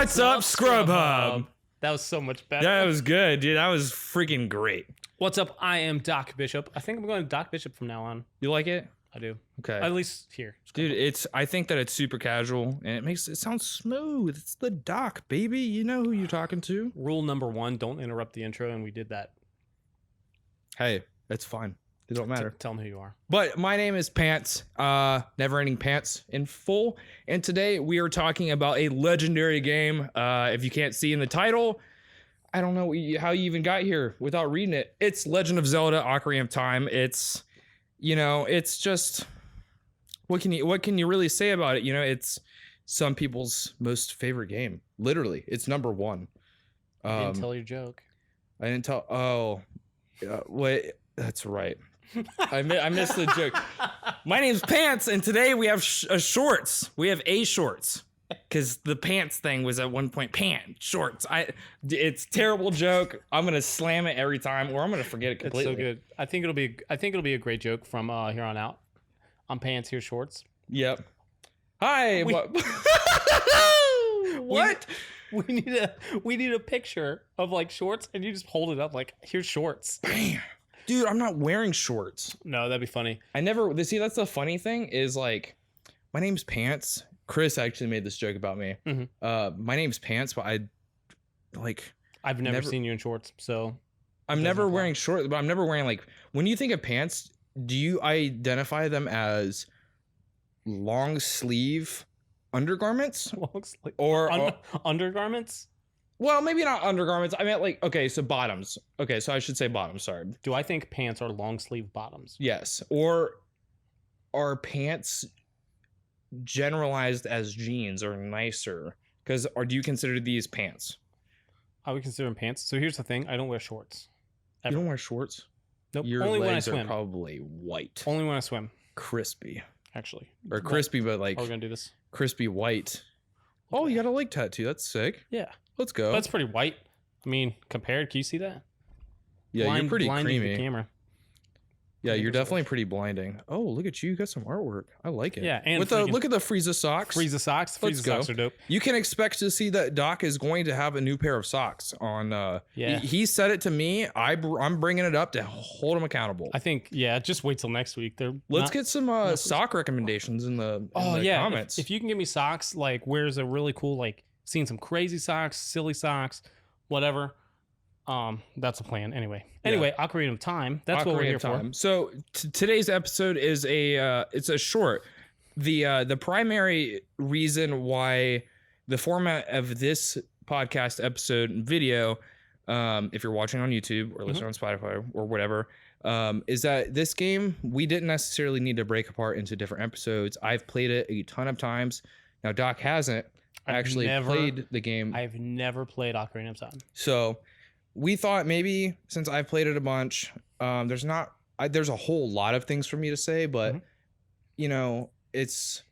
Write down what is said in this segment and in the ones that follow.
What's up, Scrub Hub? That was so much better. That was good, dude. That was freaking great. What's up? I am Doc Bishop. I think I'm going to Doc Bishop from now on. You like it? I do. Okay. At least here. Dude, I think that it's super casual and it sounds smooth. It's the Doc, baby. You know who you're talking to. Rule number 1, don't interrupt the intro, and we did that. Hey, it's fine. It don't matter. Tell me who you are. But my name is Pants, NevrEndingPants in full. And today we are talking about a legendary game. If you can't see in the title, I don't know how you even got here without reading it. It's Legend of Zelda: Ocarina of Time. It's, it's just, what can you really say about it? It's some people's most favorite game. Literally, it's number 1. I didn't tell your joke. I didn't tell. Oh, wait. That's right. I missed the joke. My name's Pants, and today we have shorts. We have shorts, because the pants thing was at one point shorts. It's a terrible joke. I'm gonna slam it every time, or I'm gonna forget it completely. It's so good. I think it'll be a great joke from here on out. I'm Pants, here shorts. Yep. Hi. What? What? We need a picture of like shorts, and you just hold it up like, here's shorts. Bam. Dude, I'm not wearing shorts. No, that'd be funny. See, that's the funny thing is, like, my name's Pants. Chris actually made this joke about me. Mm-hmm. My name's Pants, but I've never seen you in shorts, so I'm never wearing shorts, but I'm never wearing, like, when you think of pants, do you identify them as long sleeve undergarments? Or undergarments? Well, maybe not undergarments. I meant so bottoms. Okay, so I should say bottoms, sorry. Do I think pants are long sleeve bottoms? Yes. Or are pants generalized as jeans or nicer? Do you consider these pants? I would consider them pants. So here's the thing. I don't wear shorts. Ever. You don't wear shorts? Nope. Your only legs when I swim. Are probably white. Only when I swim. Crispy. Actually. Or crispy, but like... Are we going to do this? Crispy white. Oh, you got a leg tattoo. That's sick. Yeah. Let's go. That's pretty white. I mean, compared, can you see that? Yeah, you're pretty creamy. The camera. Yeah, you're definitely pretty blinding. Oh, look at you. You got some artwork. I like it. Yeah, and look at the Frieza socks. Frieza socks. Frieza socks are dope. You can expect to see that Doc is going to have a new pair of socks on. Yeah. He said it to me. I'm bringing it up to hold him accountable. I think, just wait till next week. Let's get some sock recommendations in the comments. If you can give me socks, like where's a really cool, like seeing some crazy socks, silly socks, whatever. That's a plan. Anyway, Ocarina of Time. That's what we're here for. So today's episode is it's a short. The primary reason why the format of this podcast episode and video, if you're watching on YouTube or listening on Spotify or whatever, is that this game we didn't necessarily need to break apart into different episodes. I've played it a ton of times. Now Doc hasn't played the game. I've never played Ocarina of Time. So we thought maybe since I've played it a bunch, there's a whole lot of things for me to say, but it's,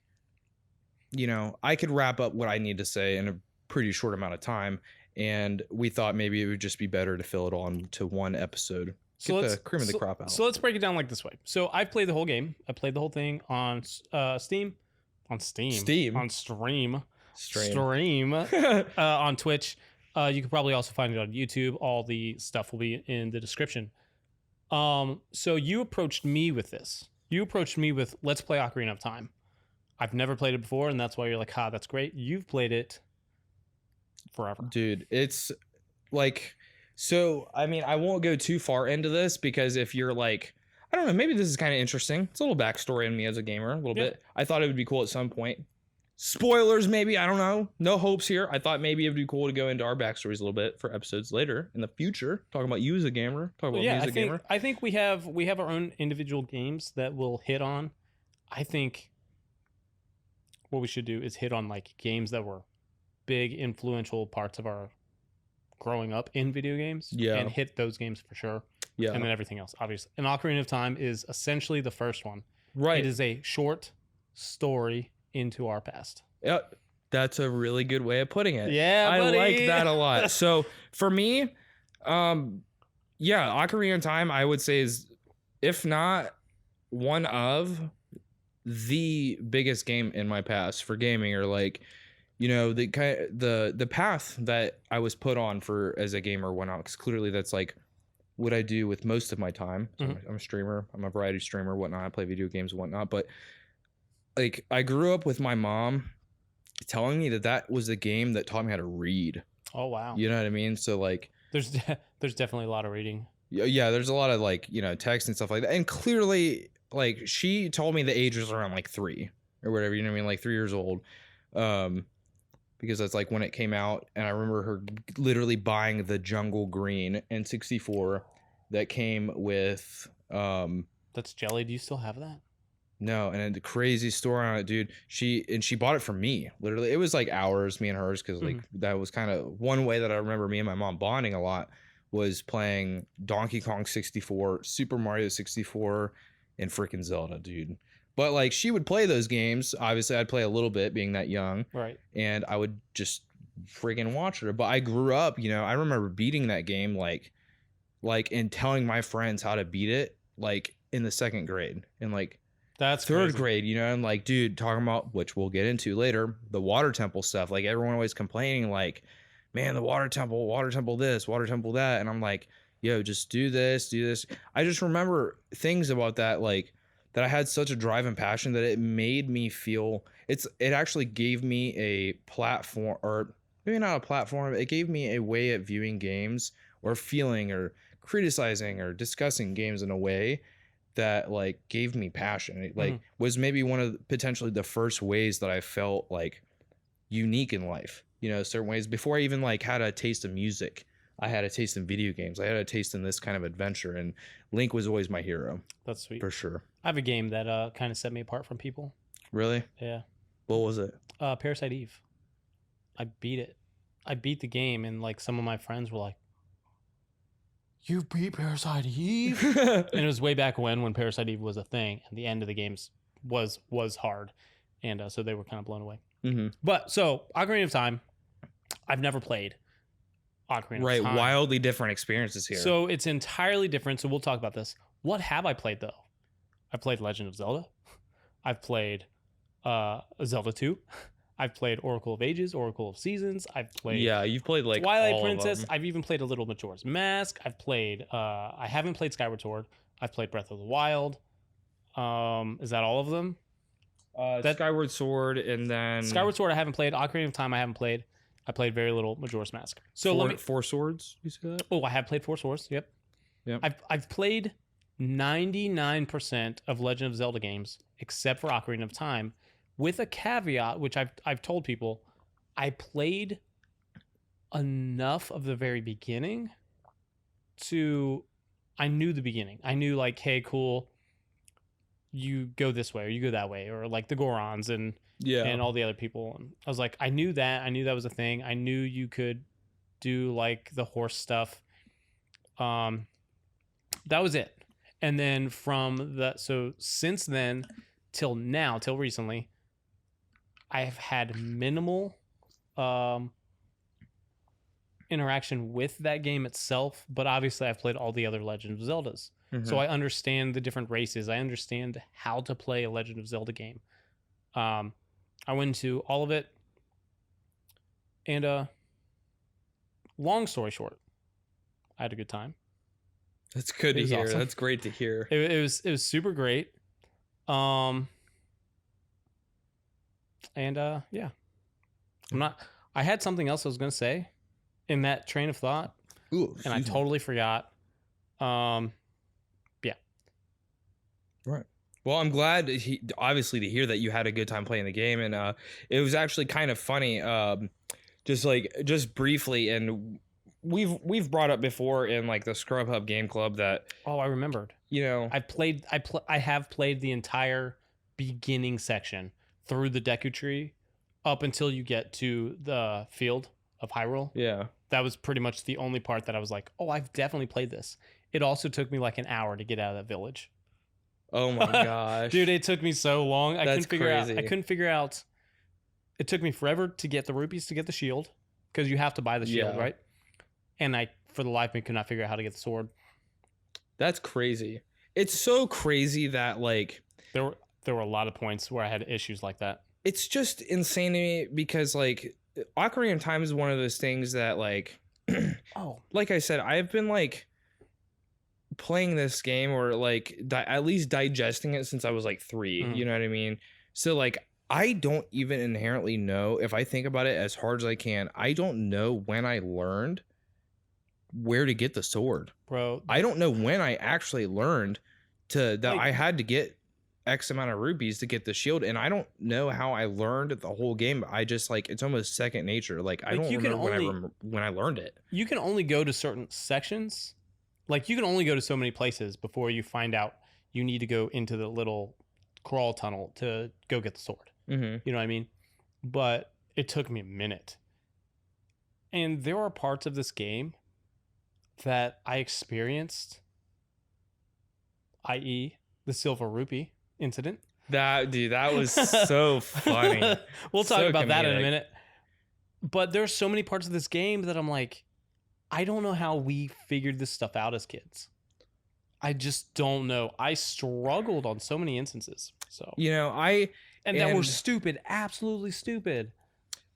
I could wrap up what I need to say in a pretty short amount of time. And we thought maybe it would just be better to fill it all into one episode. Get the cream of the crop out. So let's break it down like this way. So I've played the whole game. I played the whole thing on Steam. On stream. On Twitch. You can probably also find it on YouTube. All the stuff will be in the description. So you approached me with this. You approached me with, let's play Ocarina of Time. I've never played it before, and that's why you're like, that's great. You've played it forever. Dude, it's like... So, I mean, I won't go too far into this, because if you're like... I don't know, maybe this is kind of interesting. It's a little backstory on me as a gamer, a little bit. I thought it would be cool at some point. Spoilers, maybe. I don't know. No hopes here. I thought maybe it'd be cool to go into our backstories a little bit for episodes later in the future. Talking about you as a gamer. I think we have our own individual games that we'll hit on. I think what we should do is hit on like games that were big, influential parts of our growing up in video games. Yeah. And hit those games for sure. Yeah. And then everything else, obviously. And Ocarina of Time is essentially the first one. Right. It is a short story into our past. Yep. That's a really good way of putting it. Yeah, buddy. I like that a lot. So for me, Ocarina of Time, I would say is, if not one of the biggest game in my past for gaming, or like, you know, the path that I was put on for as a gamer went out, because clearly that's like what I do with most of my time. So I'm a streamer, I'm a variety streamer, whatnot. I play video games and whatnot. But like, I grew up with my mom telling me that was the game that taught me how to read. Oh wow. You know what I mean? So like, there's definitely a lot of reading. Yeah, there's a lot of like, you know, text and stuff like that. And clearly, like, she told me the age was around like 3 or whatever, you know what I mean? Like 3 years old. Because that's like when it came out. And I remember her literally buying the Jungle Green N64 that came with That's jelly. Do you still have that? no, and a crazy story on it, dude. She bought it from me. Literally, it was like ours, me and hers, because like that was kind of one way that I remember me and my mom bonding a lot, was playing Donkey Kong 64, Super Mario 64, and freaking Zelda, dude. But like, she would play those games. Obviously, I'd play a little bit, being that young, right? And I would just freaking watch her. But I grew up, you know. I remember beating that game like and telling my friends how to beat it, like in the 2nd grade, and like. That's 3rd grade, you know, and like, dude, talking about, which we'll get into later, the water temple stuff. Like, everyone always complaining, like, man, the water temple this, water temple that. And I'm like, yo, just do this. I just remember things about that, like, that I had such a drive and passion that it made me feel, it actually gave me a platform, or maybe not a platform, it gave me a way of viewing games, or feeling, or criticizing, or discussing games in a way that like gave me passion. It like was maybe one of potentially the first ways that I felt like unique in life, you know, certain ways. Before I even like had a taste of music, I had a taste in video games. I had a taste in this kind of adventure, and Link was always my hero. That's sweet. For sure. I have a game that kind of set me apart from people. Really? Yeah. What was it? Parasite Eve. I beat it. I beat the game, and like some of my friends were like, "You beat Parasite Eve?" And it was way back when Parasite Eve was a thing, and the end of the games was hard, and so they were kind of blown away. But so Ocarina of Time, I've never played Ocarina of Time. Right, wildly different experiences here. So it's entirely different. So we'll talk about this. What have I played though? I played Legend of Zelda. I've played Zelda 2. I've played Oracle of Ages, Oracle of Seasons. I've played you've played like Twilight all Princess. of them. I've even played a little Majora's Mask. I've played I haven't played Skyward Sword. I've played Breath of the Wild. Is that all of them? Skyward Sword, and then Skyward Sword I haven't played. Ocarina of Time I haven't played. I played very little Majora's Mask. So Four Swords. You see that? Oh, I have played Four Swords. Yep. I've played 99% of Legend of Zelda games except for Ocarina of Time, with a caveat, which I've told people. I played enough of the very beginning I knew the beginning. I knew like, hey, cool, you go this way or you go that way, or like the Gorons and all the other people. And I was like, I knew that was a thing. I knew you could do like the horse stuff. That was it. And then so since then till now, till recently, I've had minimal interaction with that game itself, but obviously I've played all the other Legend of Zeldas. So I understand the different races. I understand how to play a Legend of Zelda game. I went into all of it, and long story short, I had a good time. That's good to hear. Awesome. That's great to hear. It was super great. And yeah, I had something else I was gonna say in that train of thought. Ooh, and I totally forgot. Yeah. Right. Well, I'm glad obviously to hear that you had a good time playing the game, and it was actually kind of funny. Just briefly, and we've brought up before in like the Scrub Hub Game Club that. Oh, I remembered. You know, I have played the entire beginning section through the Deku Tree up until you get to the field of Hyrule. Yeah. That was pretty much the only part that I was like, oh, I've definitely played this. It also took me like an hour to get out of that village. Oh my gosh. Dude, it took me so long. I couldn't figure out. It took me forever to get the rupees to get the shield, because you have to buy the shield, right? And I, for the life of me, could not figure out how to get the sword. That's crazy. It's so crazy that like there were a lot of points where I had issues like that. it's just insane to me because like Ocarina of Time is one of those things that like Oh, like I said, I've been like playing this game or like at least digesting it since I was like 3. Mhm. You know what I mean? So like I don't even inherently know if I think about it as hard as I can. I don't know when I learned where to get the sword. bro. I don't know when I actually learned that Like, I had to get X amount of rupees to get the shield, and I don't know how I learned the whole game. I just like it's almost second nature. Like I Like, don't you can remember only when I learned it. you can only go to certain sections. Like, you can only go to so many places before you find out you need to go into the little crawl tunnel to go get the sword. Mm-hmm. You know what I mean? But it took me a minute. And there are parts of this game that I experienced, i.e., the silver rupee incident. That was so funny. We'll talk So about that in a comedic. minute. But there's so many parts of this game that I'm like, I don't know how we figured this stuff out as kids. I just don't know. I struggled on so many instances. So, You know, that were and- stupid, absolutely stupid.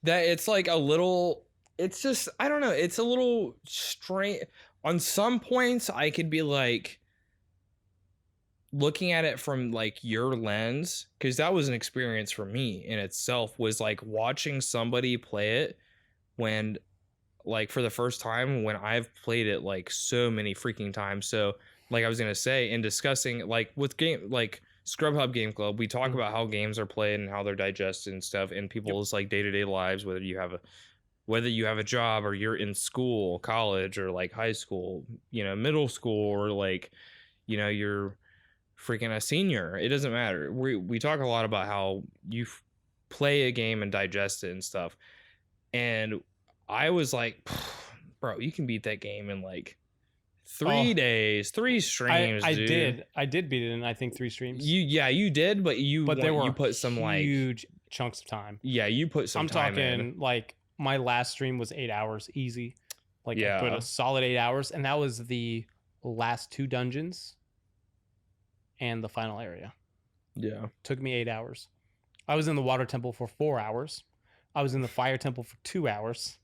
that it's like a little. It's just I don't know. It's a little strange. On some points, I could be like looking at it from like your lens because that was an experience for me in itself. Was like watching somebody play it when like for the first time when I've played it like so many freaking times. So like I was gonna say in discussing like with game like Scrub Hub Game Club, we talk about how games are played and how they're digested and stuff in people's like day-to-day lives, whether you have a job or you're in school, college or like high school, middle school or like, you're freaking a senior. It doesn't matter. We talk a lot about how you play a game and digest it and stuff. And I was like, bro, you can beat that game in like 3 days, 3 streams. I dude. did beat it in I think 3 streams. You did, but there were you put some like huge chunks of time. yeah, you put some I'm time talking in. like my last stream was 8 hours easy. Like I put Yeah. a solid 8 hours, and that was the last 2 dungeons and the final area. Yeah. Took me 8 hours. I was in the water temple for 4 hours. I was in the fire temple for 2 hours.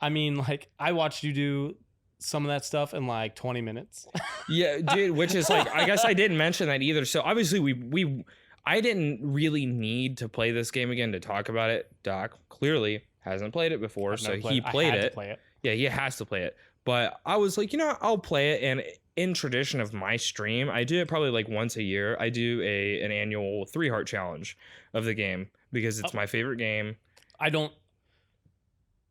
I mean, like I watched you do some of that stuff in like 20 minutes. Yeah, dude, which is like I guess I didn't mention that either. So obviously I didn't really need to play this game again to talk about it. Doc clearly hasn't played it before, I've so never he I played had to it. play it. Yeah, he has to play it. But I was like, I'll play it. And in tradition of my stream, I do it probably like once a year. I do an annual 3-heart challenge of the game because it's my favorite game.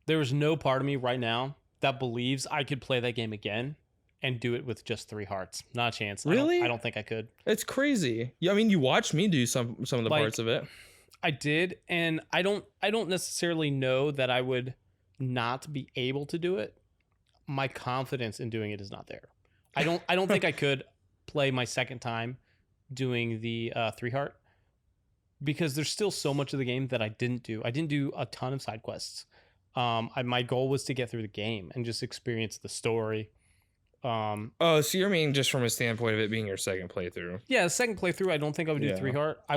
There is no part of me right now that believes I could play that game again and do it with just 3 hearts. Not a chance. Really? I don't think I could. It's crazy. Yeah, I mean, you watched me do some of the Like, parts of it. I did, and I don't necessarily know that I would not be able to do it. My confidence in doing it is not there. I don't think I could play my second time doing the 3 heart because there's still so much of the game that I didn't do. I didn't do a ton of side quests. My goal was to get through the game and just experience the story. Oh, so you're meaning just from a standpoint of it being your second playthrough? Yeah, the second playthrough, I don't think I would do Yeah. 3 heart. Yeah,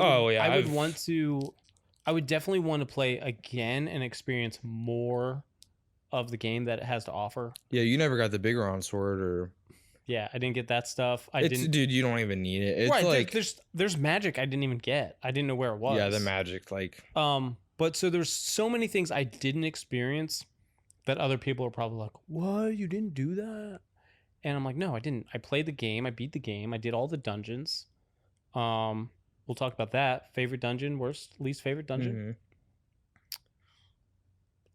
I would definitely want to play again and experience more of the game that it has to offer. Yeah, you never got the bigger on sword or. Yeah, I didn't get that stuff. Dude, you don't even need it. It's right, like there's magic I didn't even get. I didn't know where it was. yeah, the magic like. But so there's so many things I didn't experience that other people are probably like, "What? You didn't do that?" And I'm like, "No, I didn't. I played the game. I beat the game. I did all the dungeons." We'll talk about that. Favorite dungeon, least favorite dungeon.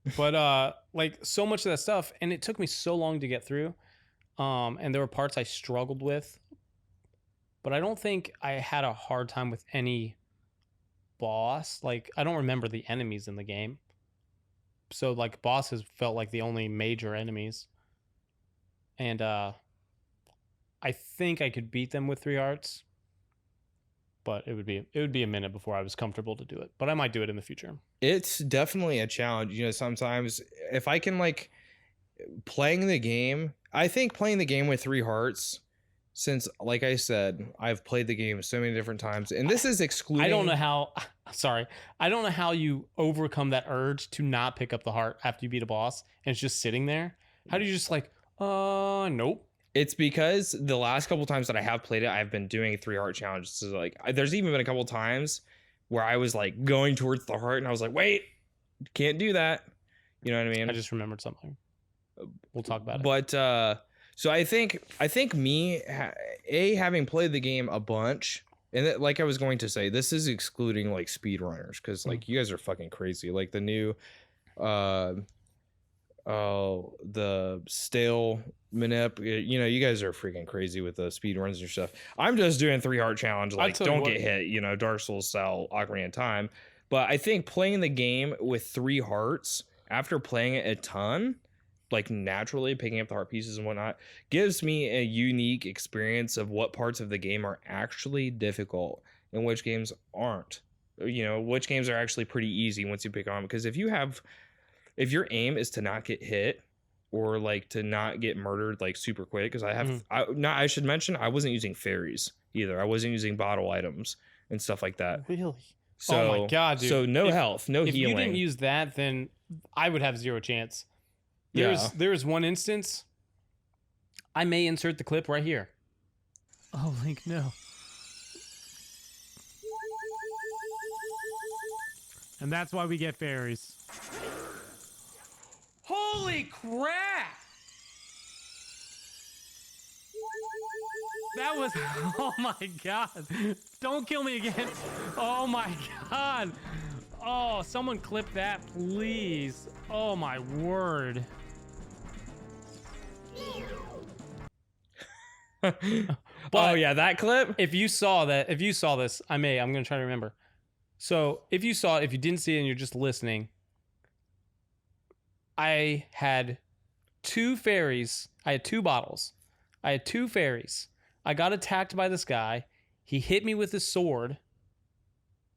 Mm-hmm. But like so much of that stuff, and it took me so long to get through. And there were parts I struggled with, but I don't think I had a hard time with any boss. Like I don't remember the enemies in the game, so like bosses felt like the only major enemies, and I think I could beat them with 3 hearts, but it would be a minute before I was comfortable to do it. But I might do it in the future. It's definitely a challenge. Sometimes if I can like playing the game, I think playing the game with 3 hearts since, like I said, I've played the game so many different times, and this is excluding. I don't know how. Sorry, I don't know how you overcome that urge to not pick up the heart after you beat a boss and it's just sitting there. How do you just like, nope. It's because the last couple times that I have played it, I've been doing 3 heart challenges. So like, there's even been a couple times where I was like going towards the heart, and I was like, wait, can't do that. You know what I mean? I just remembered something. We'll talk about it. But so I think me having played the game a bunch, and like I was going to say, this is excluding like speedrunners, because like you guys are fucking crazy. Like the new the stale manip, you know, you guys are freaking crazy with the speed runs and stuff. I'm just doing 3 heart challenge, like don't get hit, you know, Dark Souls style Ocarina of Time. But I think playing the game with 3 hearts after playing it a ton, like naturally picking up the heart pieces and whatnot, gives me a unique experience of what parts of the game are actually difficult and which games aren't. You know, which games are actually pretty easy once you pick on them. Because if your aim is to not get hit or like to not get murdered like super quick, because I should mention I wasn't using fairies either. I wasn't using bottle items and stuff like that. Really? So, oh my god, dude. So no health, no if healing. If you didn't use that, then I would have 0 chance. There's one instance. I may insert the clip right here. Oh, Link, no. And that's why we get fairies. Holy crap! That was, oh my god. Don't kill me again. Oh my god. Oh, someone clip that, please. Oh my word. Oh yeah, that clip. If you saw this, I'm gonna try to remember. So if you saw it, if you didn't see it and you're just listening, I had 2 fairies. I had 2 bottles. I had 2 fairies. I got attacked by this guy. He hit me with his sword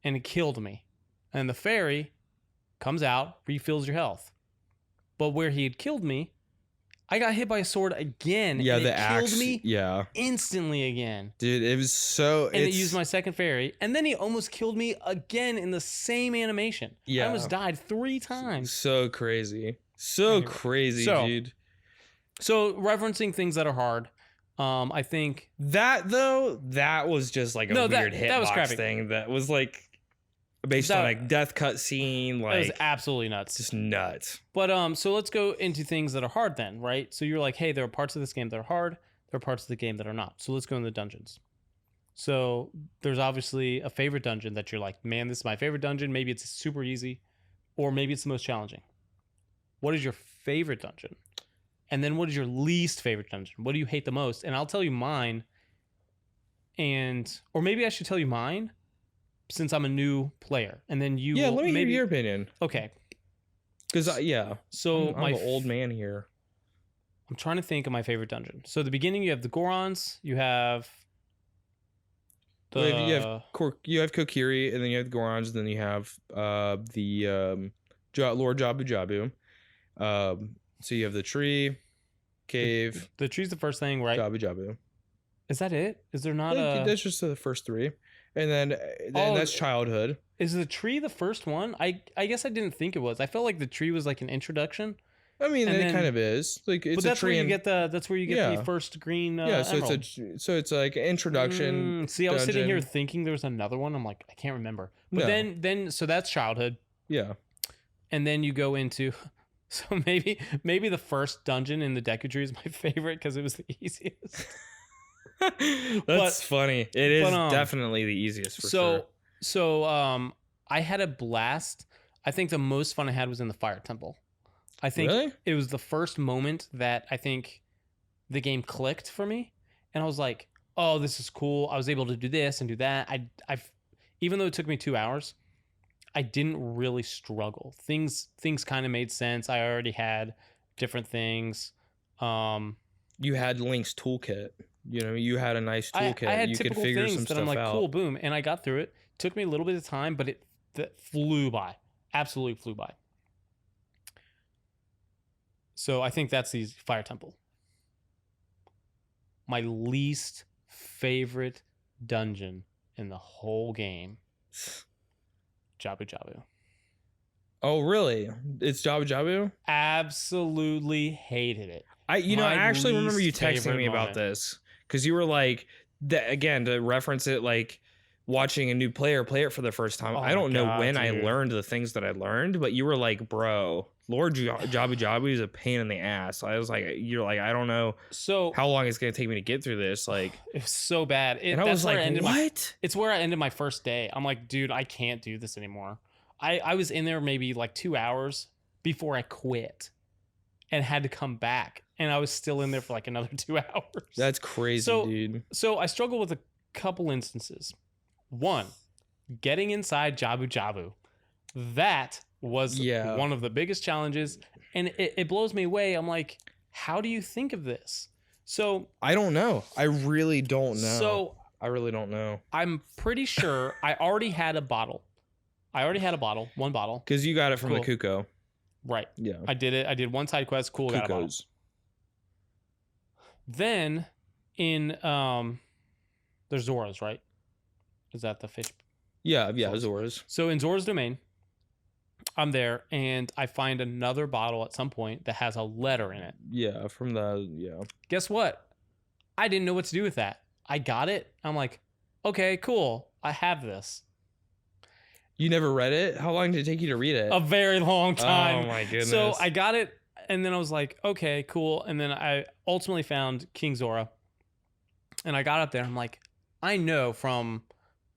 and it killed me. And the fairy comes out, refills your health. But where he had killed me, I got hit by a sword again. Yeah, and the it axe. killed me Yeah, instantly again. dude, it was so. And it used my second fairy, and then he almost killed me again in the same animation. Yeah, I almost died 3 times. So crazy, so crazy, dude. So referencing things that are hard, I think that was just like a weird hitbox thing that was like based on like death cut scene. Like, it was absolutely nuts, just nuts. But so let's go into things that are hard then, right? So you're like, hey, there are parts of this game that are hard. There are parts of the game that are not. So let's go into the dungeons. So there's obviously a favorite dungeon that you're like, man, this is my favorite dungeon. Maybe it's super easy, or maybe it's the most challenging. What is your favorite dungeon? And then what is your least favorite dungeon? What do you hate the most? And I'll tell you mine. Or maybe I should tell you mine since I'm a new player. And then you let me hear your opinion. Okay. Because, So I'm an old man here. I'm trying to think of my favorite dungeon. So at the beginning, you have the Gorons. You have you have Kokiri, and then you have the Gorons, and then you have the Lord Jabu Jabu. So you have the tree, cave. The tree's the first thing, right? Jabu. Is that it? Is there not That's just the first 3. And then that's childhood. Is the tree the first one? I guess I didn't think it was. I felt like the tree was like an introduction. I mean, it kind of is. Like it's but that's a tree. That's where you get the first green. So it's like an introduction. See, I was sitting here thinking there was another one. I'm like, I can't remember. But then so that's childhood. Yeah. And then you go into. So maybe the first dungeon in the Deku Tree is my favorite because it was the easiest. That's funny. It is definitely the easiest for sure. So I had a blast. I think the most fun I had was in the Fire Temple. I think it was the first moment that I think the game clicked for me, and I was like, "Oh, this is cool." I was able to do this and do that. I've even though it took me 2 hours, I didn't really struggle. Things kind of made sense. I already had different things. You had Link's toolkit. You know, you had a nice toolkit. I had you typical could figure things some that stuff I'm like, out. cool, boom, and I got through it. Took me a little bit of time, but it flew by. Absolutely flew by. So I think that's the Fire Temple. my least favorite dungeon in the whole game. Jabu Jabu. Oh, really? It's Jabu Jabu? Absolutely hated it. I actually remember you least texting favorite me about moment. this because you were like, again, to reference it, like watching a new player play it for the first time. Oh I my don't know God, when I dude. learned the things that I learned, but you were like, bro, Lord Jabu Jabu is a pain in the ass. I was like, you're like, I don't know So how long it's gonna take me to get through this. Like, it was so bad. and I That's was where like, I ended what? It's where I ended my first day. I'm like, dude, I can't do this anymore. I was in there maybe like 2 hours before I quit and had to come back. And I was still in there for like another 2 hours. That's crazy, So- dude. So I struggled with a couple instances. One, getting inside Jabu Jabu. That was Yeah. one of the biggest challenges. And it blows me away. I'm like, how do you think of this? So I don't know. I really don't know. So I really don't know I'm pretty sure I already had a bottle. One bottle. because you got it from Cool. the Kuko. Right. Yeah, I did it. I did one side quest. Cool. Got a bottle. Kukos. Then in there's Zora's, right? Is that the fish? Yeah, Zora's. Zora's. So in Zora's domain, I'm there and I find another bottle at some point that has a letter in it. Yeah, from the Guess what? I didn't know what to do with that. I got it. I'm like, okay, cool. I have this. You never read it? How long did it take you to read it? A very long time. Oh my goodness. So I got it, and then I was like, okay, cool. And then I ultimately found King Zora, and I got up there. I'm like, I know from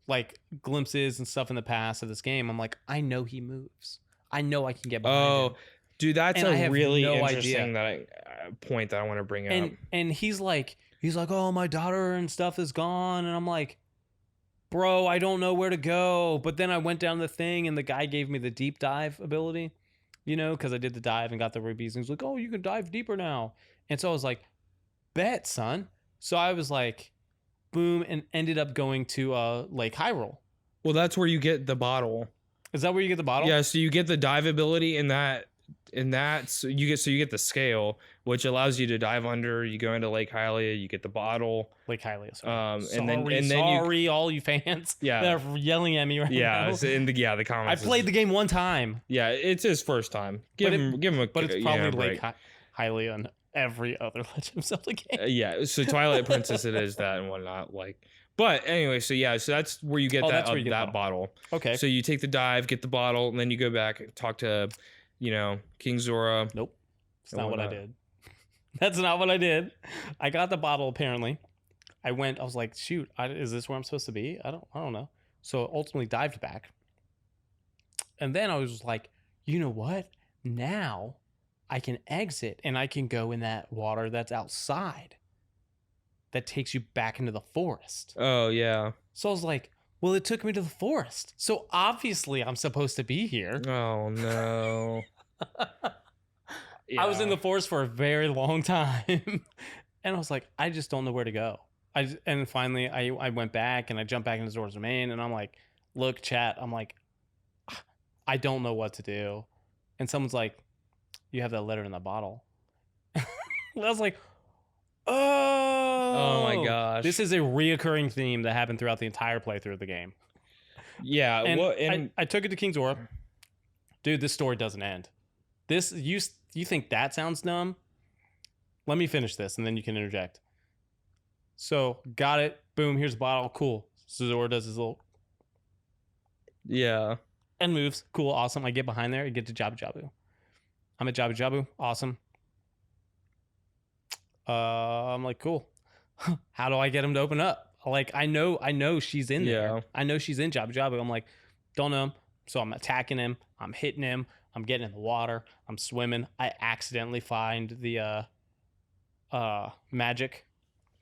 like glimpses and stuff in the past of this game. I'm like, I know he moves. I know I can get behind him. Dude, that's And I a have really no interesting point that I want to bring up. And he's like, oh, my daughter and stuff is gone, and I'm like, bro, I don't know where to go. But then I went down the thing, and the guy gave me the deep dive ability, because I did the dive and got the rubies. And he's like, oh, you can dive deeper now. And so I was like, bet, son. So I was like, boom, and ended up going to Lake Hyrule. Well, that's where you get the bottle. Is that where you get the bottle? Yeah, so you get the dive ability in that. So you get the scale, which allows you to dive under. You go into Lake Hylia, you get the bottle. Lake Hylia. Sorry. And then all you fans Yeah. that are yelling at me right now. So the comments. I played the game one time, Yeah, it's his first time. Give him a. but it's a probably break. Lake Hylia and every other Legend of Zelda game. Yeah, so Twilight Princess it is that and whatnot. But anyway, so that's where you get Oh, that that's where you get the that bottle. Okay. So you take the dive, get the bottle, and then you go back and talk to, King Zora. Nope. That's And not what I whatnot. did. That's not what I did. I got the bottle apparently. I was like, shoot, is this where I'm supposed to be? I don't know. So ultimately dived back. And then I was just like, you know what? Now I can exit and I can go in that water that's outside that takes you back into the forest. Oh yeah. So I was like, well, it took me to the forest. So obviously I'm supposed to be here. Oh no. I was in Yeah. the forest for a very long time. And I was like, I just don't know where to go. And finally I went back and I jumped back into Zora's domain and I'm like, look, chat, I'm like, I don't know what to do. And someone's like, you have that letter in the bottle. I was like, oh my gosh. This is a reoccurring theme that happened throughout the entire playthrough of the game. Yeah. And I took it to King Zora. Dude, this story doesn't end. This you think that sounds dumb? Let me finish this and then you can interject. So, got it. Boom, here's the bottle. Cool. Zora does his little yeah. and moves. Cool, awesome. I get behind there. I get to Jabu Jabu. I'm at Jabu Jabu. Awesome. I'm like, cool. How do I get him to open up? Like, I know she's in there. Yeah. I know she's in Jabu Jabu. I'm like, don't know him. So I'm attacking him. I'm hitting him. I'm getting in the water. I'm swimming. I accidentally find the magic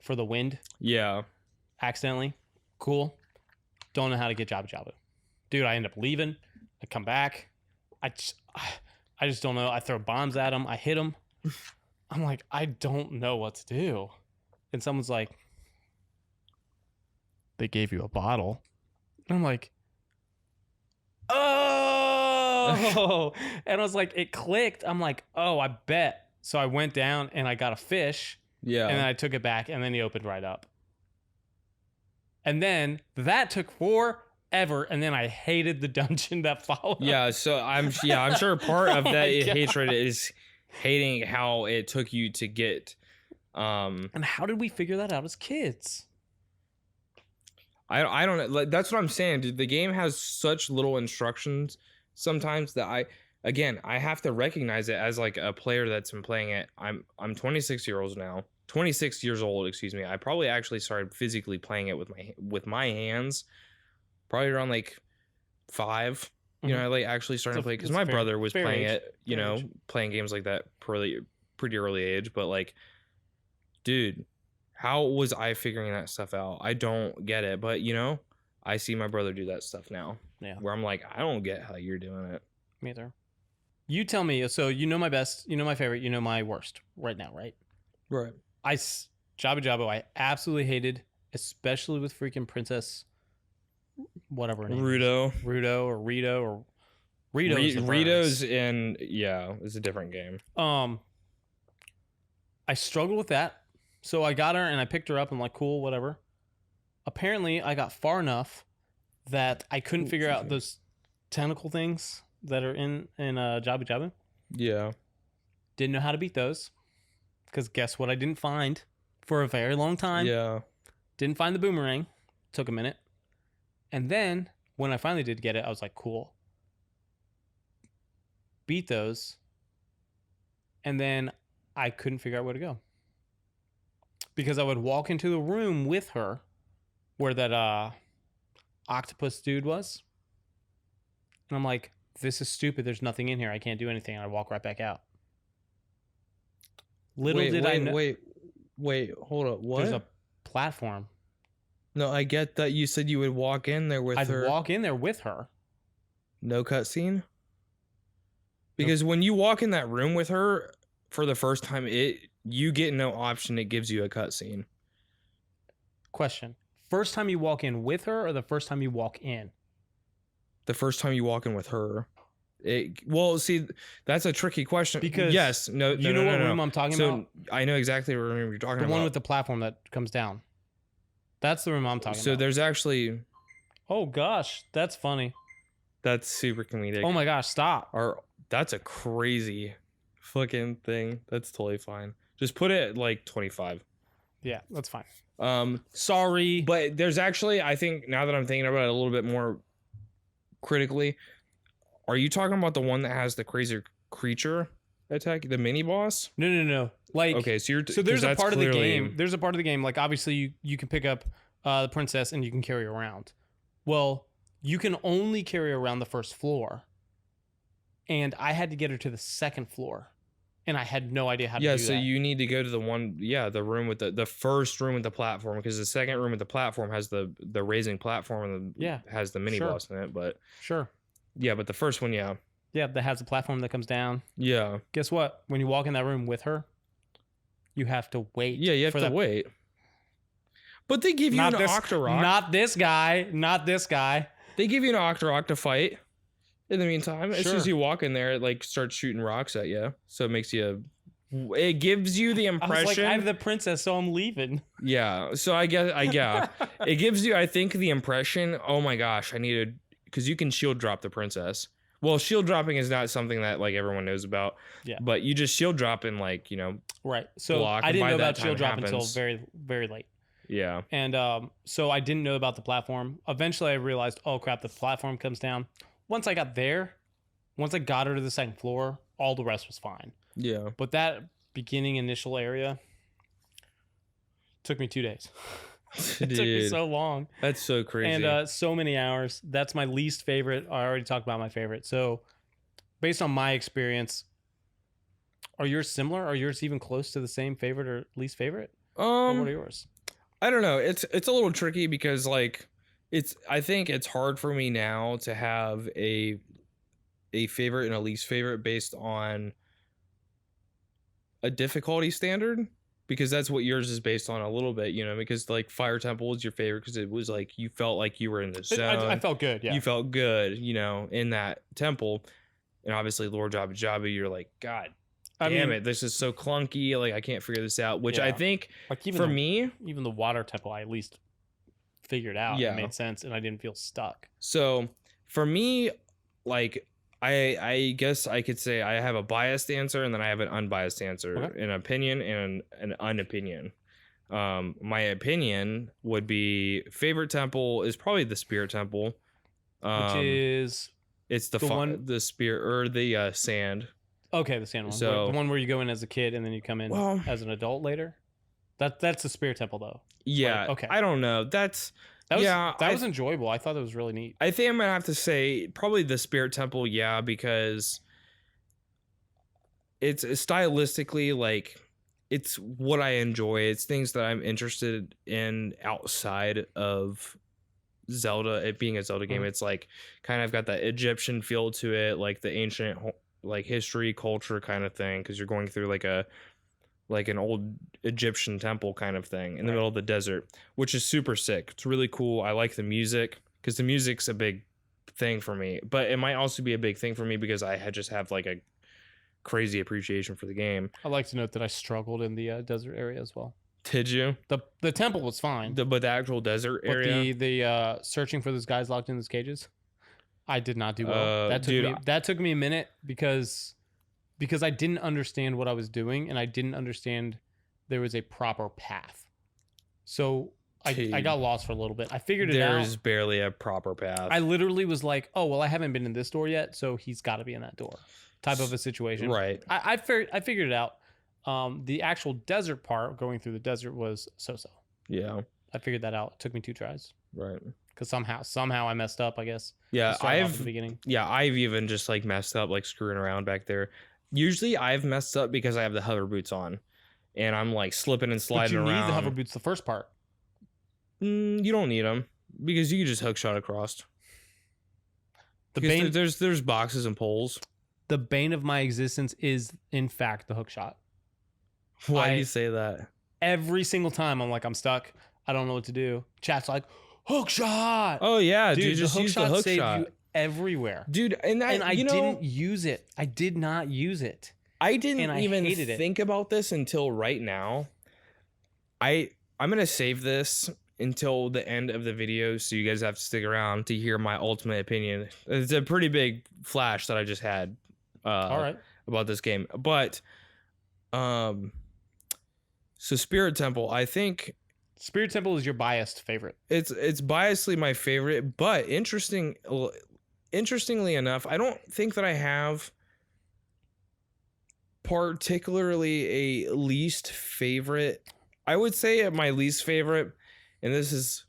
for the wind. Yeah. Accidentally. Cool. Don't know how to get Jabu Jabu. Dude, I end up leaving. I come back. I just don't know. I throw bombs at him. I hit him. I'm like, I don't know what to do. And someone's like, they gave you a bottle. And I'm like, oh. And I was like, it clicked. I'm like, oh, I bet. So I went down and I got a fish Yeah. And then I took it back, and then he opened right up. And then that took forever, and then I hated the dungeon that followed. Yeah, so I'm sure part of Oh that my God. hatred is hating how it took you to get And how did we figure that out as kids? I don't know, like, that's what I'm saying, dude. The game has such little instructions sometimes that I have to recognize it as like a player that's been playing it. I'm 26 years old now. 26 years old, excuse me. I probably actually started physically playing it with my hands probably around like 5. You know, I like actually started to play because my brother was playing it, you know, playing games like that pretty early age. But like, dude, how was I figuring that stuff out? I don't get it. But you know, I see my brother do that stuff now. Yeah. Where I'm like, I don't get how you're doing it. Me either. You tell me. So you know my best, you know my favorite, you know my worst right now, right? Right. Jabba Jabba, I absolutely hated, especially with freaking Princess, whatever her name is. Rudo or Rito or Rito's it's a different game. I struggled with that. So I got her and I picked her up. I'm like, cool, whatever. Apparently, I got far enough that I couldn't figure out those tentacle things that are in Jabba Jabba. Yeah. Didn't know how to beat those. Because guess what I didn't find for a very long time? Yeah. Didn't find the boomerang. Took a minute. And then when I finally did get it, I was like, cool. Beat those. And then I couldn't figure out where to go. Because I would walk into the room with her where that octopus dude was. And I'm like, this is stupid. There's nothing in here. I can't do anything. And I walk right back out. Wait, hold up. What? There's a platform. No, I get that you said you would walk in there with her. I'd walk in there with her. No cutscene? Because when you walk in that room with her for the first time, you get no option. It gives you a cutscene. Question. First time you walk in with her or the first time you walk in? The first time you walk in with her. Well, see, that's a tricky question. Because yes, no, you know what room I'm talking about? I know exactly what room you're talking about. The one with the platform that comes down. That's the room I'm talking about. So there's actually... Oh, gosh. That's funny. That's super comedic. Oh, my gosh. Stop. That's a crazy fucking thing. That's totally fine. Just put it at like 25. Yeah, that's fine. Sorry. But there's actually, I think, now that I'm thinking about it a little bit more critically, are you talking about the one that has the crazy creature attack, the mini boss? No. Like, okay, so there's a part of the game. There's a part of the game. Like, obviously, you can pick up the princess and you can carry her around. Well, you can only carry her around the first floor, and I had to get her to the second floor, and I had no idea how to do that. Yeah, so you need to go to the room with the first room with the platform, because the second room with the platform has the raising platform and has the mini boss in it. But yeah, but the first one, yeah, that has a platform that comes down. Yeah. Guess what? When you walk in that room with her, you have to wait. Yeah, you have to wait. But they give you an Octorok. Not this guy. They give you an Octorok to fight. In the meantime, as soon as you walk in there, it like starts shooting rocks at you. So it makes you. It gives you the impression. I was like, I'm the princess, so I'm leaving. Yeah. So I guess it gives you, I think, the impression. Oh my gosh, I needed, because you can shield drop the princess. Well, shield dropping is not something that like everyone knows about. Yeah. But you just shield drop in like, you know. Right. So I didn't know about shield drop until very, very late. Yeah. And so I didn't know about the platform. Eventually I realized, oh crap, the platform comes down. Once I got her to the second floor, all the rest was fine. Yeah. But that beginning initial area took me 2 days. It took me so long. That's so crazy. And so many hours. That's my least favorite. I already talked about my favorite. So based on my experience, are yours similar? Are yours even close to the same favorite or least favorite? Or what are yours? I don't know. It's a little tricky because like I think it's hard for me now to have a favorite and a least favorite based on a difficulty standard, because that's what yours is based on a little bit, you know, because like Fire Temple was your favorite because it was like you felt like you were in the zone. I felt good, yeah. You felt good, you know, in that temple. And obviously Lord Jabba Jabba, you're like, God damn it, this is so clunky. Like I can't figure this out. Which I think like for me, even the water temple, I at least figured out. Yeah. It made sense, and I didn't feel stuck. So for me, like I guess I could say I have a biased answer and then I have an unbiased answer, Okay. an opinion and an unopinion. My opinion would be favorite temple is probably the Spirit Temple, Which is it's the one- the spirit or the sand. okay, the sand one. So- the one where you go in as a kid and then you come in Well- as an adult later. That's the Spirit Temple though. Yeah, Like, okay. I don't know. That That was enjoyable. I thought that was really neat. I think I'm gonna have to say probably the Spirit Temple, yeah, because it's stylistically like it's what I enjoy. It's things that I'm interested in outside of Zelda. It being a Zelda game, it's like kind of got that Egyptian feel to it, like the ancient like history, culture kind of thing, because you're going through like an old Egyptian temple kind of thing in the middle of the desert, which is super sick. It's really cool. I like the music because the music's a big thing for me, but it might also be a big thing for me because I just have like a crazy appreciation for the game. I like to note that I struggled in the desert area as well. Did you? The temple was fine, But the actual desert but area? the searching for those guys locked in those cages, I did not do well. Dude, That took me a minute because I didn't understand what I was doing and I didn't understand there was a proper path. So I Dude. got lost for a little bit. I figured it out. There's barely a proper path. I literally was like, oh, well, I haven't been in this door yet, so he's got to be in that door type of a situation. Right. I figured it out. The actual desert part, going through the desert, was so-so. Yeah. I figured that out. It took me 2 tries Right. because somehow I messed up, I guess. Yeah, Started off at the beginning. I've even just like messed up, like screwing around back there. Usually I've messed up because I have the hover boots on and I'm like slipping and But sliding you around. need the hover boots the first part. You don't need them because you can just hook shot across. The Because bane, there's boxes and poles. the bane of my existence is, in fact, the hook shot. Why do I- you say that? Every single time I'm like, I'm stuck. I don't know what to do. Chat's like, hook shot. Oh yeah, dude, dude, just the hook use the shot hook saved shot. you everywhere. Dude, and I you know, didn't use it. I did not use it. I didn't and I even hated it. think about this until right now. I'm gonna save this until the end of the video, so you guys have to stick around to hear my ultimate opinion. It's a pretty big flash that I just had All right. about this game, but so Spirit Temple, I think Spirit Temple is your biased favorite. it's biasedly my favorite, but interestingly enough, I don't think that I have particularly a least favorite. I would say my least favorite, and this is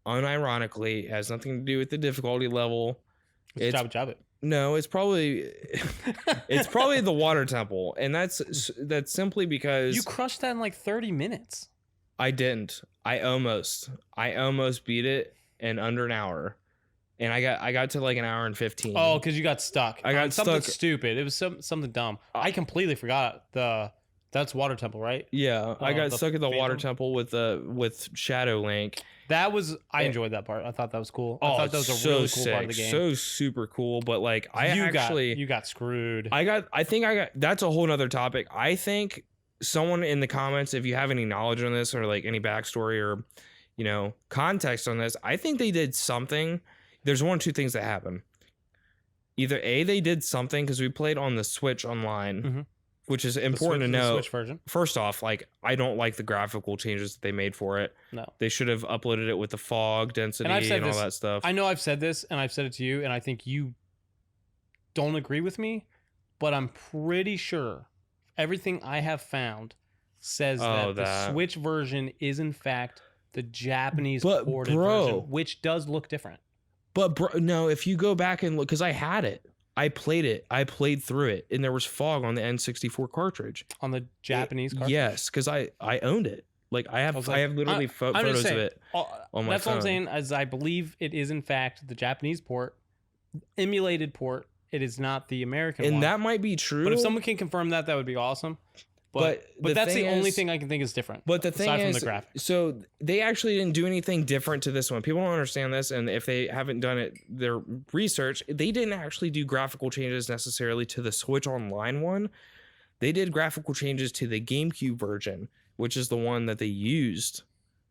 unironically, it has nothing to do with the difficulty level. It's Jabba Jabba. No, it's probably the water temple, and that's simply because You crushed that in like 30 minutes. I didn't. I almost beat it in under an hour, and I got to like an hour and 15. Oh, because you got stuck. I got on something stuck. stupid. It was something dumb. I completely forgot that's Water Temple, right? Yeah, I got the stuck at the water Phantom? temple with Shadow Link. I enjoyed that part. I thought that was cool. I Oh, thought that was a so really cool sick, part of the game. so super cool. But like, you got screwed. I think that's a whole nother topic. I think someone in the comments, if you have any knowledge on this or like any backstory or context on this, I think they did something. There's one or two things that happen. Either they did something because we played on the Switch online, Mhm. which is The important to know. Switch version. First off, like I don't like the graphical changes that they made for it. No. They should have uploaded it with the fog density And I've said and all this- that stuff. I know I've said this and I've said it to you, and I think you don't agree with me, but I'm pretty sure everything I have found says that the Switch version is in fact the Japanese But, ported bro. version, which does look different. But bro, no, if you go back and look, because I had it, I played it, I played through it, and there was fog on the N64 cartridge. On the Japanese cartridge? Yes, because I owned it. Like I have literally I'm photos just of saying, it. on my that's what I'm phone. saying, as I believe it is in fact the Japanese port, emulated port. It is not the American And one. that might be true. But if someone can confirm that, that would be awesome. But the that's the thing only is- thing I can think is different. But the thing aside is, from the graphics. so they actually didn't do anything different to this one. People don't understand this, and if they haven't done it, their research, they didn't actually do graphical changes necessarily to the Switch Online one. they did graphical changes to the GameCube version, which is the one that they used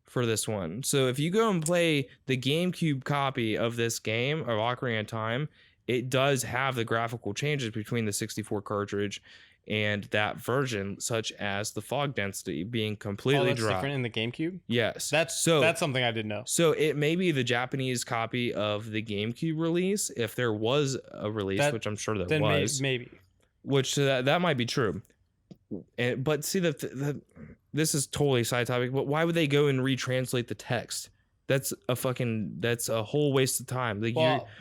for this one. So if you go and play the GameCube copy of this game, of Ocarina of Time, it does have the graphical changes between the 64 cartridge and that version, such as the fog density being completely that's dropped. different in the GameCube? Yes. That's something I didn't know. So it may be the Japanese copy of the GameCube release, if there was a release, which I'm sure there was. Maybe. Which that might be true. But see, this is totally side topic, but why would they go and retranslate the text? That's a whole waste of time. Like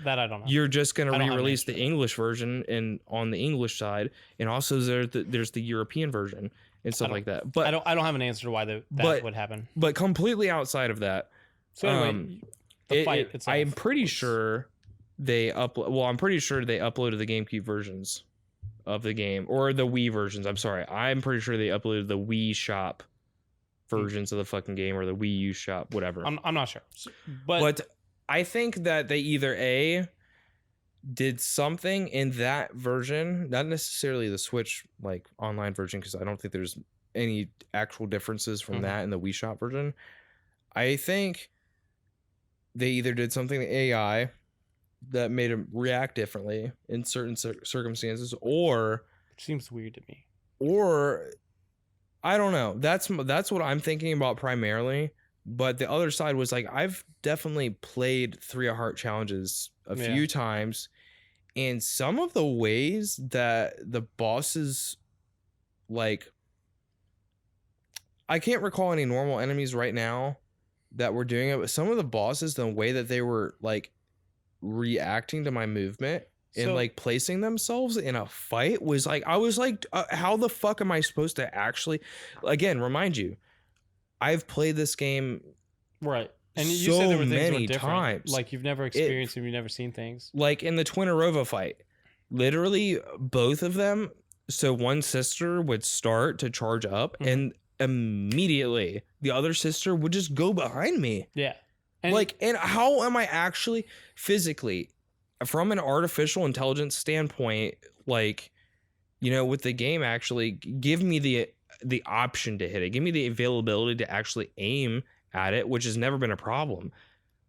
that I don't know. You're just going to re-release the English version and on the English side, and also there's the European version and stuff like that. But I don't have an answer to why that would happen. But completely outside of that, so anyway, the fight itself. I'm pretty sure they uploaded the GameCube versions of the game, or the Wii versions. I'm sorry, I'm pretty sure they uploaded the Wii Shop versions of the fucking game, or the Wii U Shop, whatever. I'm not sure, but I think that they either did something in that version, not necessarily the Switch like online version, because I don't think there's any actual differences from that and the Wii Shop version. I think they either did something to AI that made him react differently in certain circumstances, or which seems weird to me, or I don't know. That's what I'm thinking about primarily. But the other side was like, I've definitely played 3 Heart challenges a few times, and some of the ways that the bosses, like, I can't recall any normal enemies right now that were doing it, but some of the bosses, the way that they were like reacting to my movement and like placing themselves in a fight was like, I was like, how the fuck am I supposed to actually, again, remind you, I've played this game right, and you so said there were things many that were times, like you've never experienced and you've never seen things, like in the Twinarova fight, literally both of them. So one sister would start to charge up, and immediately the other sister would just go behind me. Yeah. And how am I actually physically, from an artificial intelligence standpoint, like, you know, with the game actually give me the option to hit it, give me the availability to actually aim at it, which has never been a problem.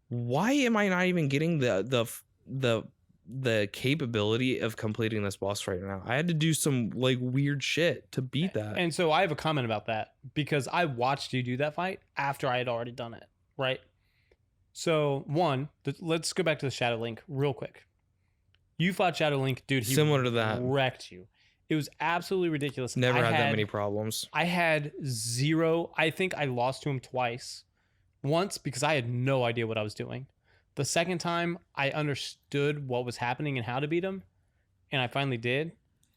Why am I not even getting the capability of completing this boss right now? I had to do some like weird shit to beat that. And so I have a comment about that, because I watched you do that fight after I had already done it, right? So let's go back to the Shadow Link real quick. You fought Shadow Link, dude. He similar to that, wrecked you. It was absolutely ridiculous. Never had that many problems. I had 0. I think I lost to him twice. Once because I had no idea what I was doing. The second time I understood what was happening and how to beat him, and I finally did.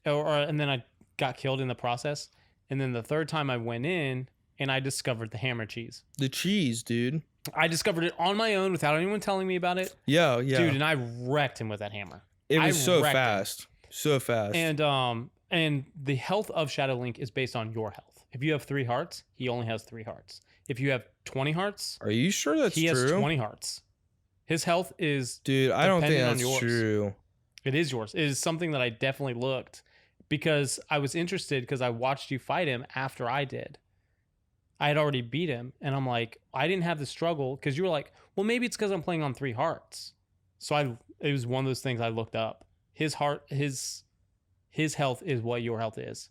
And then I got killed in the process. And then the third time I went in and I discovered the hammer cheese. The cheese, dude. I discovered it on my own without anyone telling me about it. Yeah. Dude, and I wrecked him with that hammer. It was so fast. So fast. And the health of Shadow Link is based on your health. If you have 3 hearts, he only has 3 hearts. If you have 20 hearts, are you sure that's true? He has 20 hearts. His health is, dude, I don't think that's true. It is yours. It is something that I definitely looked, because I was interested, because I watched you fight him after I did. I had already beat him, and I'm like, I didn't have the struggle, because you were like, well, maybe it's because I'm playing on 3 hearts. So it was one of those things I looked up. His heart, his health is what your health is.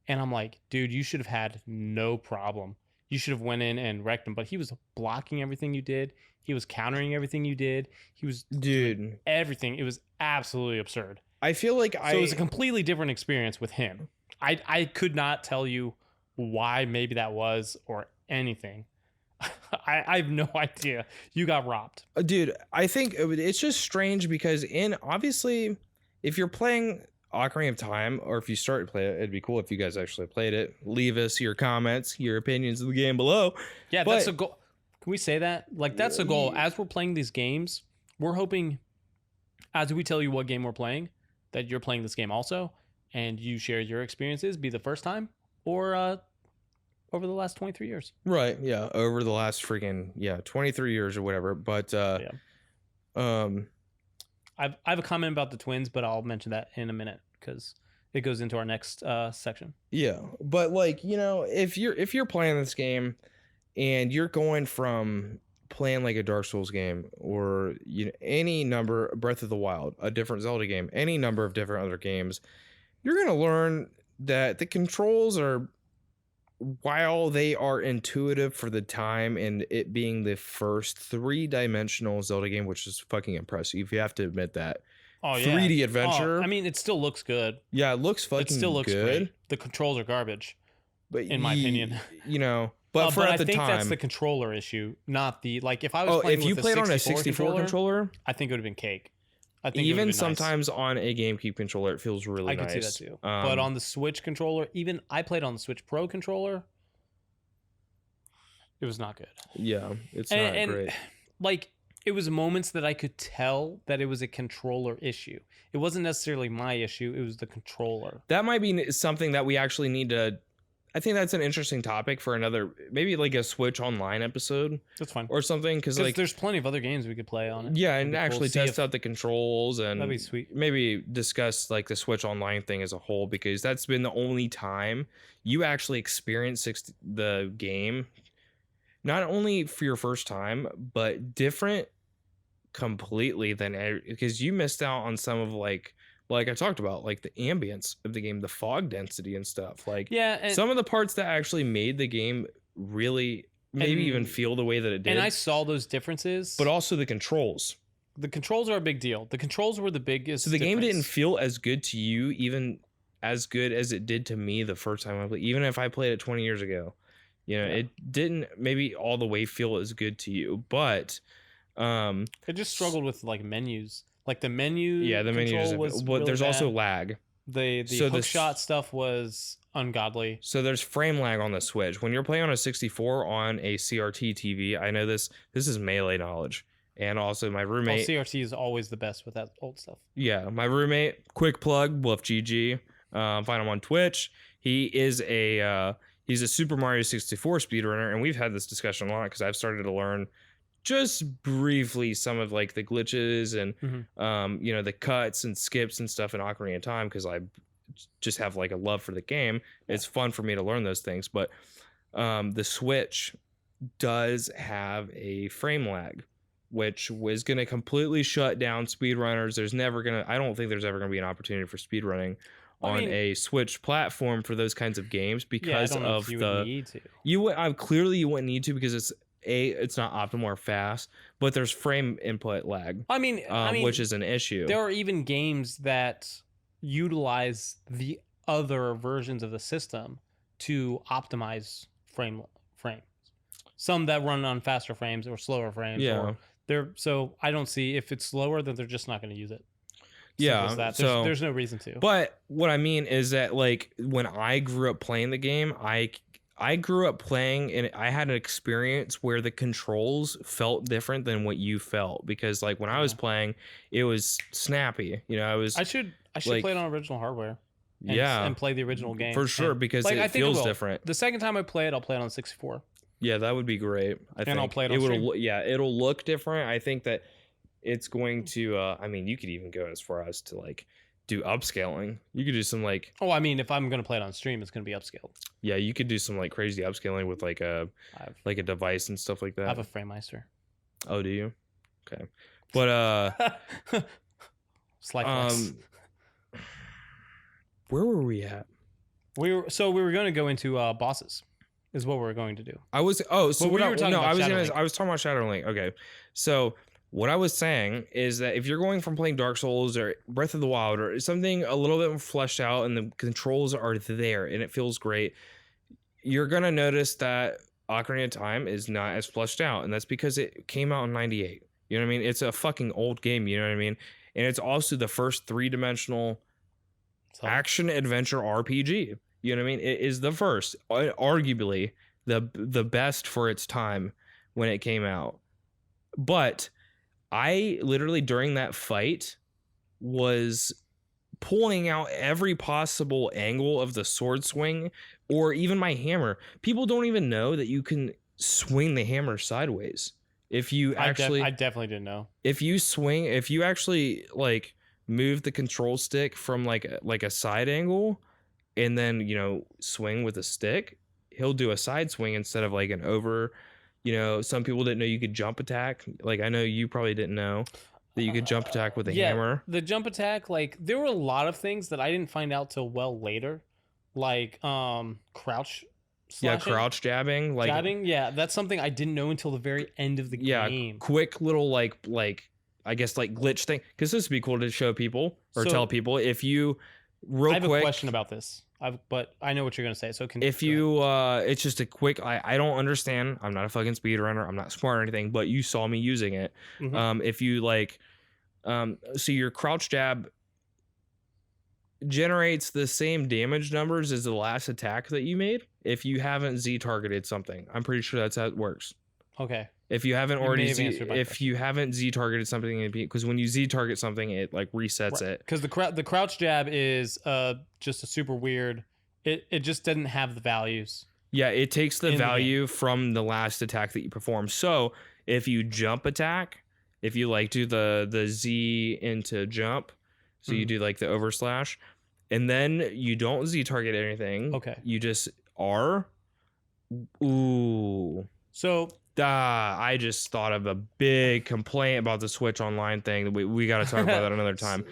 And I'm like, dude, you should have had no problem. You should have went in and wrecked him. But he was blocking everything you did. He was countering everything you did. He was doing everything. It was absolutely absurd. I feel like So it was a completely different experience with him. I could not tell you why maybe that was or anything. I have no idea. You got robbed. Dude, I think it's just strange because obviously, if you're playing Ocarina of Time, or if you start to play it, it'd be cool if you guys actually played it. Leave us your comments, your opinions of the game below. Yeah, that's a goal. Can we say that? Like, that's a goal. As we're playing these games, we're hoping, as we tell you what game we're playing, that you're playing this game also, and you share your experiences, be the first time, or over the last 23 years. Right, yeah, over the last freaking 23 years or whatever. But I have a comment about the twins, but I'll mention that in a minute, because it goes into our next section. Yeah, but like, you know, if you're playing this game and you're going from playing like a Dark Souls game or any number, Breath of the Wild, a different Zelda game, any number of different other games, you're gonna learn that the controls are, while they are intuitive for the time and it being the first 3-dimensional Zelda game, which is fucking impressive, you have to admit that. Oh yeah, 3D adventure. I mean, it still looks good. Yeah, it looks fucking It still looks good. great. The controls are garbage, But in my opinion. You know, but for but at the I think time, that's the controller issue, not the like. If I was playing if you with played on a 64 controller, I think it would have been cake. I think even it sometimes on a GameCube controller, it feels really nice. I nice. could see that too. But on the Switch controller, even I played on the Switch Pro controller, it was not good. Yeah, it's not great. Like, it was moments that I could tell that it was a controller issue. It wasn't necessarily my issue. It was the controller. That might be something that we actually need to. I think that's an interesting topic for another, maybe like a Switch Online episode. That's fine. Or something, because like there's plenty of other games we could play on it. Yeah, and actually test out the controls and that'd be sweet. Maybe discuss like the Switch Online thing as a whole, because that's been the only time you actually experience the game, not only for your first time, but different completely than, because you missed out on some of like I talked about, like the ambience of the game, the fog density and stuff. Like, yeah, and some of the parts that actually made the game really maybe even feel the way that it did. And I saw those differences. But also the controls. The controls are a big deal. The controls were the biggest. So the game didn't feel as good to you, even as good as it did to me the first time I played. Even if I played it 20 years ago, it didn't maybe all the way feel as good to you. But it just struggled with like menus. Like the menu, the menu was, but really there's bad. Also lag. The hook shot stuff was ungodly. So there's frame lag on the Switch when you're playing on a 64 on a CRT TV. I know this is Melee knowledge, and also my roommate. CRT is always the best with that old stuff. Yeah, my roommate. Quick plug, Bluff GG. Find him on Twitch. He is he's a Super Mario 64 speedrunner, and we've had this discussion a lot because I've started to learn just briefly some of like the glitches and the cuts and skips and stuff in Ocarina of Time, because I just have like a love for the game. It's fun for me to learn those things, but the Switch does have a frame lag, which was going to completely shut down speedrunners. I don't think there's ever going to be an opportunity for speedrunning on a Switch platform for those kinds of games, because of you the would need to. you wouldn't need to, because it's not optimal or fast, but there's frame input lag. I mean, which is an issue. There are even games that utilize the other versions of the system to optimize frames. Some that run on faster frames or slower frames. Yeah. So I don't see, if it's slower, then they're just not going to use it. There's no reason to. But what I mean is that, like, when I grew up playing the game, I grew up playing, and I had an experience where the controls felt different than what you felt, because like when I was playing, it was snappy. I should like, play it on original hardware. And play the original game for sure, because it feels different. The second time I play it, I'll play it on 64. Yeah, that would be great. I'll play it on stream. It'll look different. I think that it's going to. You could even go as far as to like do upscaling. You could do some like. Oh, I mean, if I'm gonna play it on stream, it's gonna be upscaled. Yeah, you could do some like crazy upscaling with like a device and stuff like that. I have a FrameMeister. Oh, do you? Okay, but Slight flex. Where were we at? We were going to go into bosses. Is what we're going to do. I was talking about Shadow Link. Okay, so what I was saying is that if you're going from playing Dark Souls or Breath of the Wild or something a little bit more fleshed out and the controls are there and it feels great, you're gonna notice that Ocarina of Time is not as fleshed out, and that's because it came out in '98. You know what I mean? It's a fucking old game. You know what I mean? And it's also the first 3-dimensional action adventure RPG. You know what I mean? It is the first, arguably the best for its time when it came out. But I literally, during that fight, was pulling out every possible angle of the sword swing, or even my hammer. People don't even know that you can swing the hammer sideways. If you actually, I definitely didn't know. If you actually like move the control stick from like a side angle, and then swing with a stick, he'll do a side swing instead of like an over. Some people didn't know you could jump attack. Like I know you probably didn't know that you could jump attack with a hammer. The jump attack, like there were a lot of things that I didn't find out till well later, like crouch. Yeah, crouch jabbing, like jabbing. Yeah, that's something I didn't know until the very end of the game. Quick little like I guess like glitch thing, because this would be cool to show people or tell people. If you I have a question about this, but I know what you're gonna say. So if you it's just a quick. I don't understand. I'm not a fucking speedrunner. I'm not smart or anything. But you saw me using it. Mm-hmm. If you like, so your crouch jab generates the same damage numbers as the last attack that you made if you haven't Z targeted something. I'm pretty sure that's how it works. Okay. If you haven't you haven't Z targeted something, because when you Z target something, it like resets it. Because the crouch jab is just a super weird. It just didn't have the values. Yeah, it takes the value from the last attack that you perform. So if you jump attack, if you like do the Z into jump, so you do like the overslash, and then you don't Z target anything. Okay. You just R. Ooh. So I just thought of a big complaint about the Switch Online thing that we got to talk about that another time.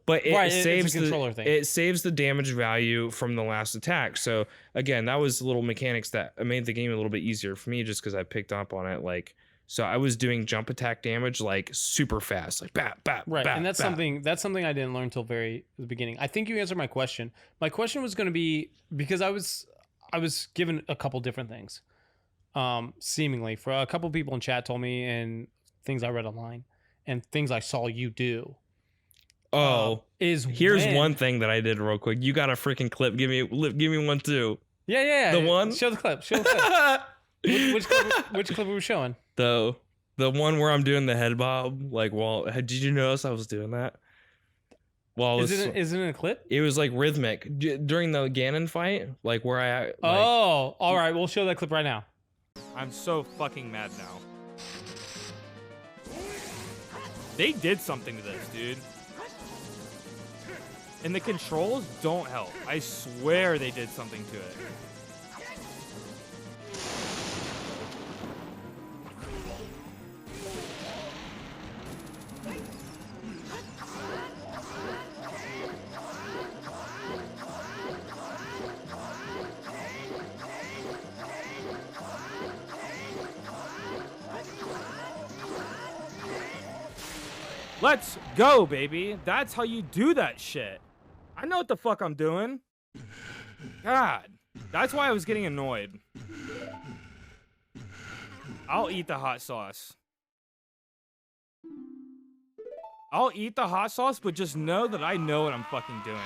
But it saves the controller thing. It saves the damage value from the last attack. So again, that was little mechanics that made the game a little bit easier for me, just because I picked up on it. Like, so I was doing jump attack damage like super fast, like bap bap. Right, bap, and that's something I didn't learn till the beginning. I think you answered my question. My question was going to be, because I was given a couple different things. Seemingly for a couple people in chat told me, and things I read online and things I saw you do. Here's one thing that I did real quick. You got a freaking clip. Give me one too. Yeah. The one? Show the clip. Which clip were we showing? The one where I'm doing the head bob. Like, did you notice I was doing that? Is it in a clip? It was like rhythmic during the Ganon fight, like where I. All right. We'll show that clip right now. I'm so fucking mad now. They did something to this, dude. And the controls don't help. I swear they did something to it. Let's go, baby. That's how you do that shit. I know what the fuck I'm doing. God. That's why I was getting annoyed. I'll eat the hot sauce. I'll eat the hot sauce, but just know that I know what I'm fucking doing.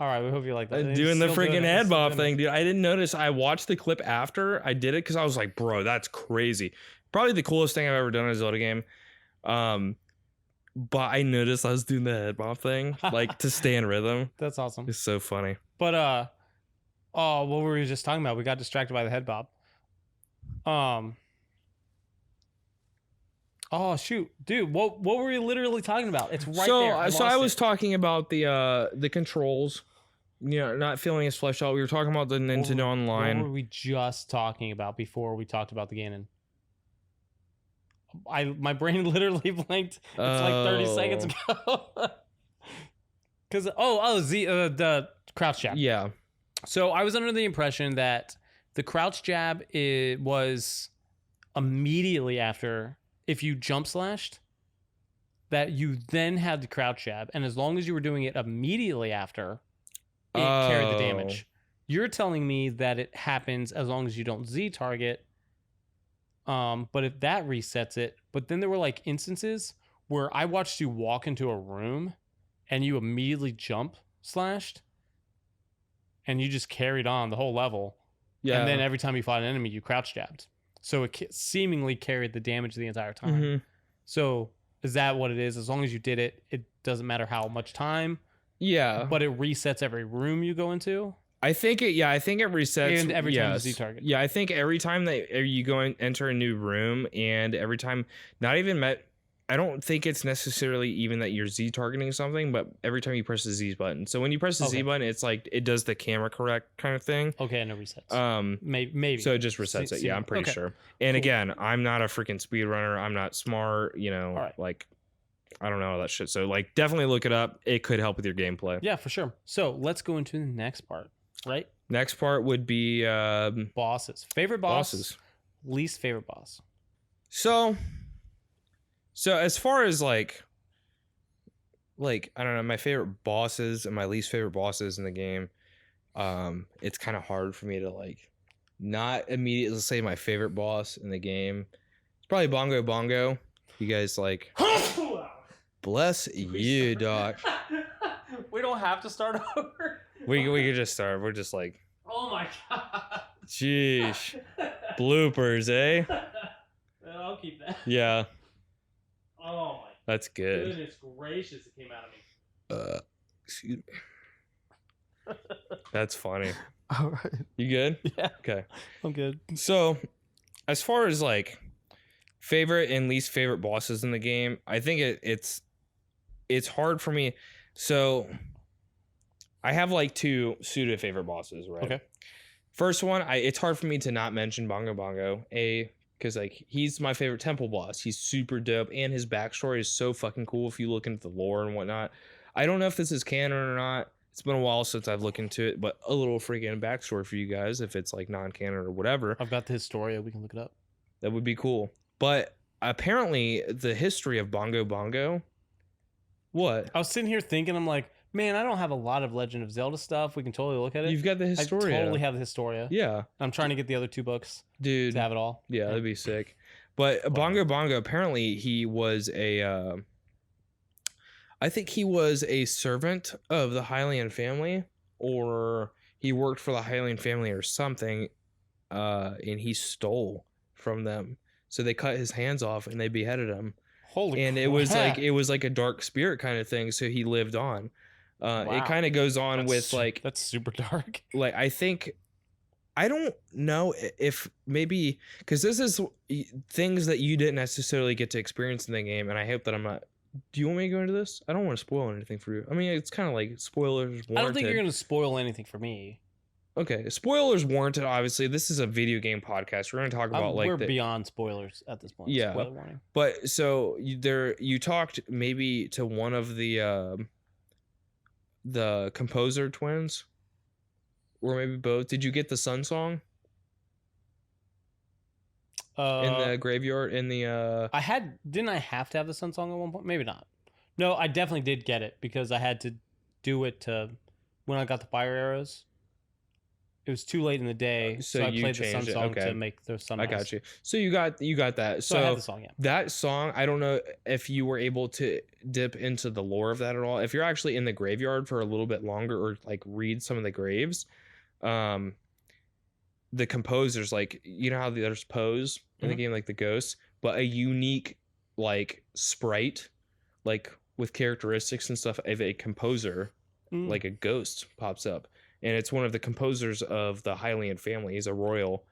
All right, we hope you like that. Doing the freaking head bob thing, dude. I didn't notice. I watched the clip after I did it because I was like, bro, that's crazy. Probably the coolest thing I've ever done in a Zelda game. But I noticed I was doing the head bob thing, like to stay in rhythm. That's awesome. It's so funny. But what were we just talking about? We got distracted by the head bob. Oh shoot, dude! What were we literally talking about? It's right there. So I was talking about the controls. Not feeling as fleshed out. We were talking about the Nintendo Online. What were we just talking about before we talked about the Ganon? My brain literally blinked. It's like 30 seconds ago. Because the crouch jab. Yeah. So I was under the impression that the crouch jab was immediately after, if you jump slashed, that you then had the crouch jab, and as long as you were doing it immediately after, it carried the damage. You're telling me that it happens as long as you don't Z target. But if that resets it, but then there were like instances where I watched you walk into a room and you immediately jump slashed and you just carried on the whole level. Yeah. And then every time you fought an enemy, you crouch jabbed. So it seemingly carried the damage the entire time. Mm-hmm. So is that what it is? As long as you did it, it doesn't matter how much time. Yeah. But it resets every room you go into. I think it resets. And every time you Z target. Yeah, I think every time that you go and enter a new room, and every time, I don't think it's necessarily even that you're Z targeting something, but every time you press the Z button. So when you press the Z button, it's like it does the camera correct kind of thing. Okay, and it resets. Maybe. So it just resets it. Yeah, I'm pretty sure. And again, I'm not a freaking speedrunner. I'm not smart. You know, like I don't know all that shit. So like, definitely look it up. It could help with your gameplay. Yeah, for sure. So let's go into the next part. Right. Next part would be bosses. Favorite boss. Least favorite boss. So as far as like I don't know, my favorite bosses and my least favorite bosses in the game, it's kind of hard for me to like not immediately say my favorite boss in the game. It's probably Bongo Bongo. You guys like bless you, Doc. We don't have to start over. We could just start. We're just like, oh my god. Sheesh. Bloopers, eh? I'll keep that. Yeah. Oh my. That's good. Goodness gracious, it came out of me. Excuse me. That's funny. All right. You good? Yeah. Okay. I'm good. So, as far as like favorite and least favorite bosses in the game, I think it's hard for me. So, I have like two pseudo favorite bosses, right? Okay. First one, it's hard for me to not mention Bongo Bongo, because like he's my favorite temple boss. He's super dope, and his backstory is so fucking cool if you look into the lore and whatnot. I don't know if this is canon or not. It's been a while since I've looked into it, but a little freaking backstory for you guys if it's like non-canon or whatever. I've got the Historia. We can look it up. That would be cool. But apparently, the history of Bongo Bongo. What? I was sitting here thinking, I'm like, man, I don't have a lot of Legend of Zelda stuff. We can totally look at it. You've got the Historia. I totally have the Historia. Yeah. I'm trying to get the other two books. Dude. To have it all. Yeah, that'd be sick. But Bongo Bongo, apparently he was I think he was a servant of the Hylian family, or he worked for the Hylian family or something, and he stole from them. So they cut his hands off and they beheaded him. Holy and crap. it was like a dark spirit kind of thing, so he lived on. It kind of goes on with like that's super dark. Like I don't know if maybe because this is things that you didn't necessarily get to experience in the game, and I hope that I'm not. Do you want me to go into this? I don't want to spoil anything for you. I mean, it's kind of like spoilers warranted. I don't think you're going to spoil anything for me. Okay, spoilers warranted. Obviously, this is a video game podcast. We're going to talk about like we're beyond spoilers at this point. Yeah, spoiler warning. But so you talked maybe to one of the composer twins, or maybe both. Did you get the Sun Song in the graveyard? In the didn't I have to have the Sun Song at one point? Maybe not. No, I definitely did get it because I had to do it to when I got the fire arrows. It was too late in the day, so I played the Sun Song to make the sunrise. I got you. So you got that. So I had the song, yeah. That song, I don't know if you were able to dip into the lore of that at all. If you're actually in the graveyard for a little bit longer, or like read some of the graves, the composers, like, you know how there's Pose in the game, like the ghosts, but a unique like sprite, like with characteristics and stuff of a composer, like a ghost pops up. And it's one of the composers of the Hylian family. He's a royal,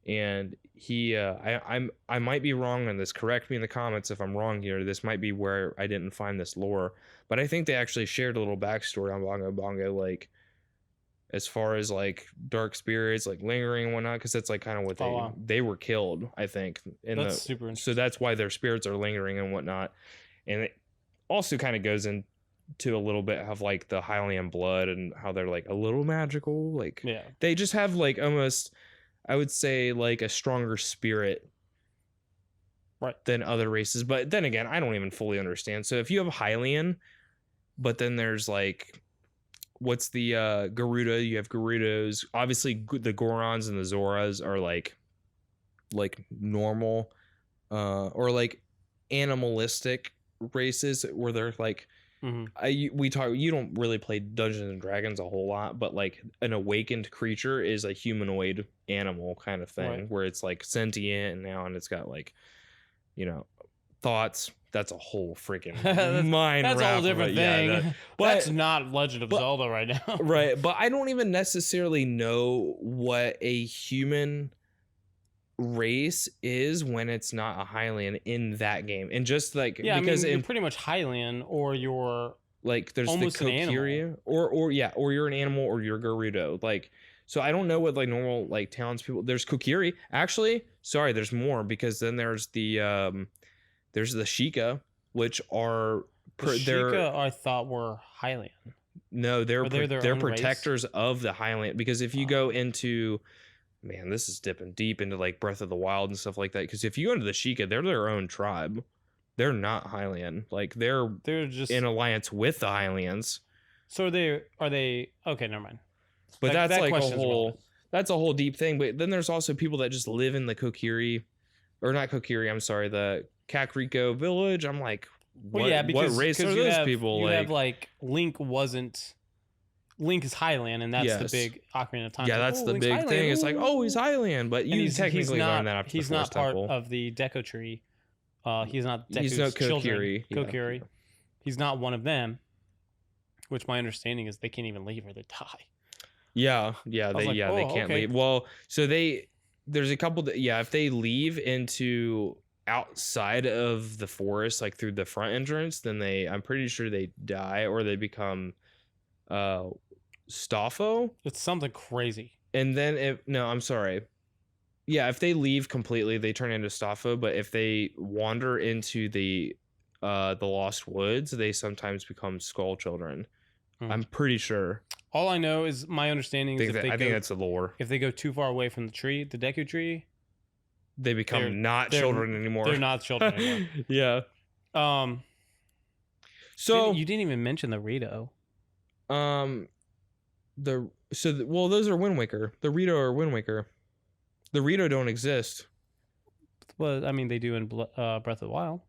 and he. I might be wrong on this. Correct me in the comments if I'm wrong here. This might be where I didn't find this lore, but I think they actually shared a little backstory on Bongo Bongo, like as far as like dark spirits, like lingering and whatnot, because that's like kind of what they were killed. I think. That's super interesting. So that's why their spirits are lingering and whatnot, and it also kind of goes in. To a little bit of like the Hylian blood and how they're like a little magical, like they just have like almost, I would say, like a stronger spirit than other races. But then again, I don't even fully understand. So if you have Hylian, but then there's like, what's the Garuda? You have Garudos. Obviously, the Gorons and the Zoras are like normal, or like animalistic races where they're like. You don't really play Dungeons and Dragons a whole lot, but like an awakened creature is a humanoid animal kind of thing, where it's like sentient and it's got like, you know, thoughts. That's a whole freaking mind. That's a whole different thing. Yeah, that's not Legend of Zelda right now. Right, but I don't even necessarily know what a human race is when it's not a Hylian in that game, and just like because you're in pretty much Hylian, or you're like there's almost the an Kokiri, animal. or you're an animal, or you're Gerudo. Like, so I don't know what like normal like townspeople. There's Kokiri. Actually, sorry, there's more, because then there's the Sheikah, which are The Sheikah, I thought were Hylian. no, Or they're their own race? protectors of the Highland. Because if you go into, man, this is dipping deep into like Breath of the Wild and stuff like that. Because if you go into the Sheikah, they're their own tribe. They're not Hylian. Like they're just in alliance with the Hylians. So are they okay, never mind. But That that's like a question's whole relevant. that's a whole deep thing. But then there's also people that just live in the Kokiri, or not Kokiri, I'm sorry, the Kakariko village. I'm like, Well, yeah, because what race are you those have, people? You like, have like Link is Hylian, and that's Yes. the big Ocarina of Time. yeah, Like, that's the Link's big Hylian, thing. It's like, oh, ooh. he's Hylian, but And you technically not, learn that after he's the not first part temple. of the Deku tree. He's not Deku's He's no children. Kokiri. Yeah. Kokiri. He's not one of them. Which my understanding is they can't even leave or they die. Yeah, was they like, they oh, can't okay. leave. Well, so there's a couple that, yeah, if they leave into outside of the forest, like through the front entrance, then I'm pretty sure they die, or they become Staffo. It's something crazy. And then I'm sorry. Yeah, if they leave completely, they turn into Staffo, but if they wander into the Lost Woods, they sometimes become Skull Children. I'm pretty sure. All I know is my understanding is I think that's the lore. if they go too far away from the tree, the Deku tree, They become they're- not they're- children anymore. they're not children anymore. Yeah. So you didn't even mention the Rito. well, those are Wind Waker. The Rito are Wind Waker. The Rito don't exist. Well, I mean, they do in Breath of the Wild,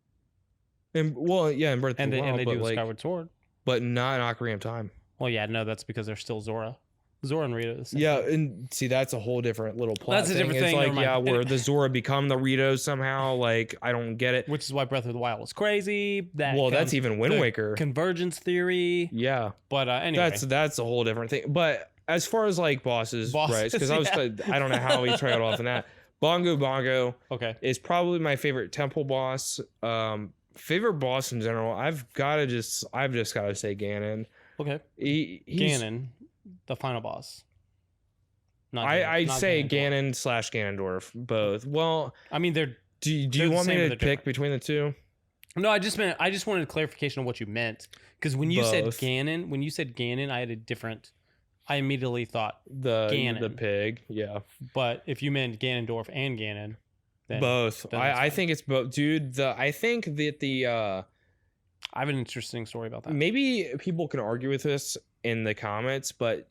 And well, yeah, in Breath of the Wild, and they but do in like, Skyward Sword. but not in Ocarina of Time. Well, yeah, no, that's because they're still Zora. Zora and Rito. Are the same Yeah, thing. and see, that's a whole different little plot. That's a different It's thing, like, never mind. yeah, where the Zora become the Ritos somehow. Like, I don't get it. Which is why Breath of the Wild was crazy. Well, that's even Wind the Waker. Convergence theory. Yeah, But anyway, that's a whole different thing. But as far as like bosses, right? Because I don't know how we trailed off in that. Bongo okay. is probably my favorite temple boss. Favorite boss in general. I've just got to say Ganon. Okay. He's, Ganon, the final boss. I'd not say Ganondorf. Ganon/Ganondorf, both. Well, I mean, do they're you the want me same, to but pick they're different. between the two? No, I just wanted clarification of what you meant, because when you said Both. Ganon, I immediately thought The Ganon. pig, yeah. But if you meant Ganondorf and Ganon, then Both. then that's I fine. think it's both, dude. I think that I have an interesting story about that. maybe people can argue with this in the comments, but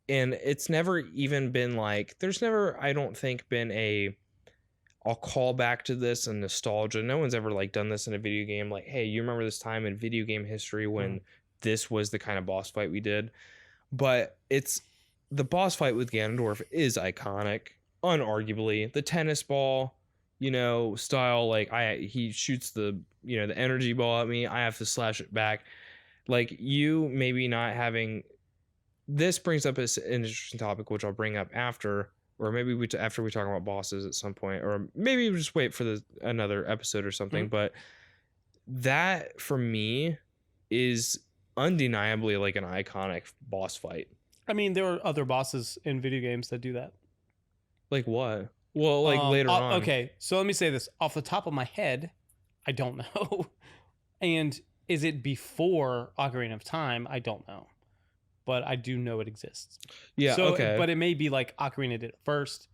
it's never even been like, there's never, I don't think, been I'll call back to this and nostalgia. No one's ever like done this in a video game. Like, hey, you remember this time in video game history when this was the kind of boss fight we did? But it's the boss fight with Ganondorf is iconic, unarguably. The tennis ball, style, like he shoots the energy ball at me, I have to slash it back. Like, you maybe not having, this brings up an interesting topic, which I'll bring up after, or maybe after we talk about bosses at some point, or maybe we just wait for another episode or something. But that for me is undeniably like an iconic boss fight. I mean, there are other bosses in video games that do that. Like what? Well, like later on. Okay, so let me say this off the top of my head. I don't know. And is it before Ocarina of Time? I don't know. But I do know it exists. Yeah, so, okay. But it may be like Ocarina did it first,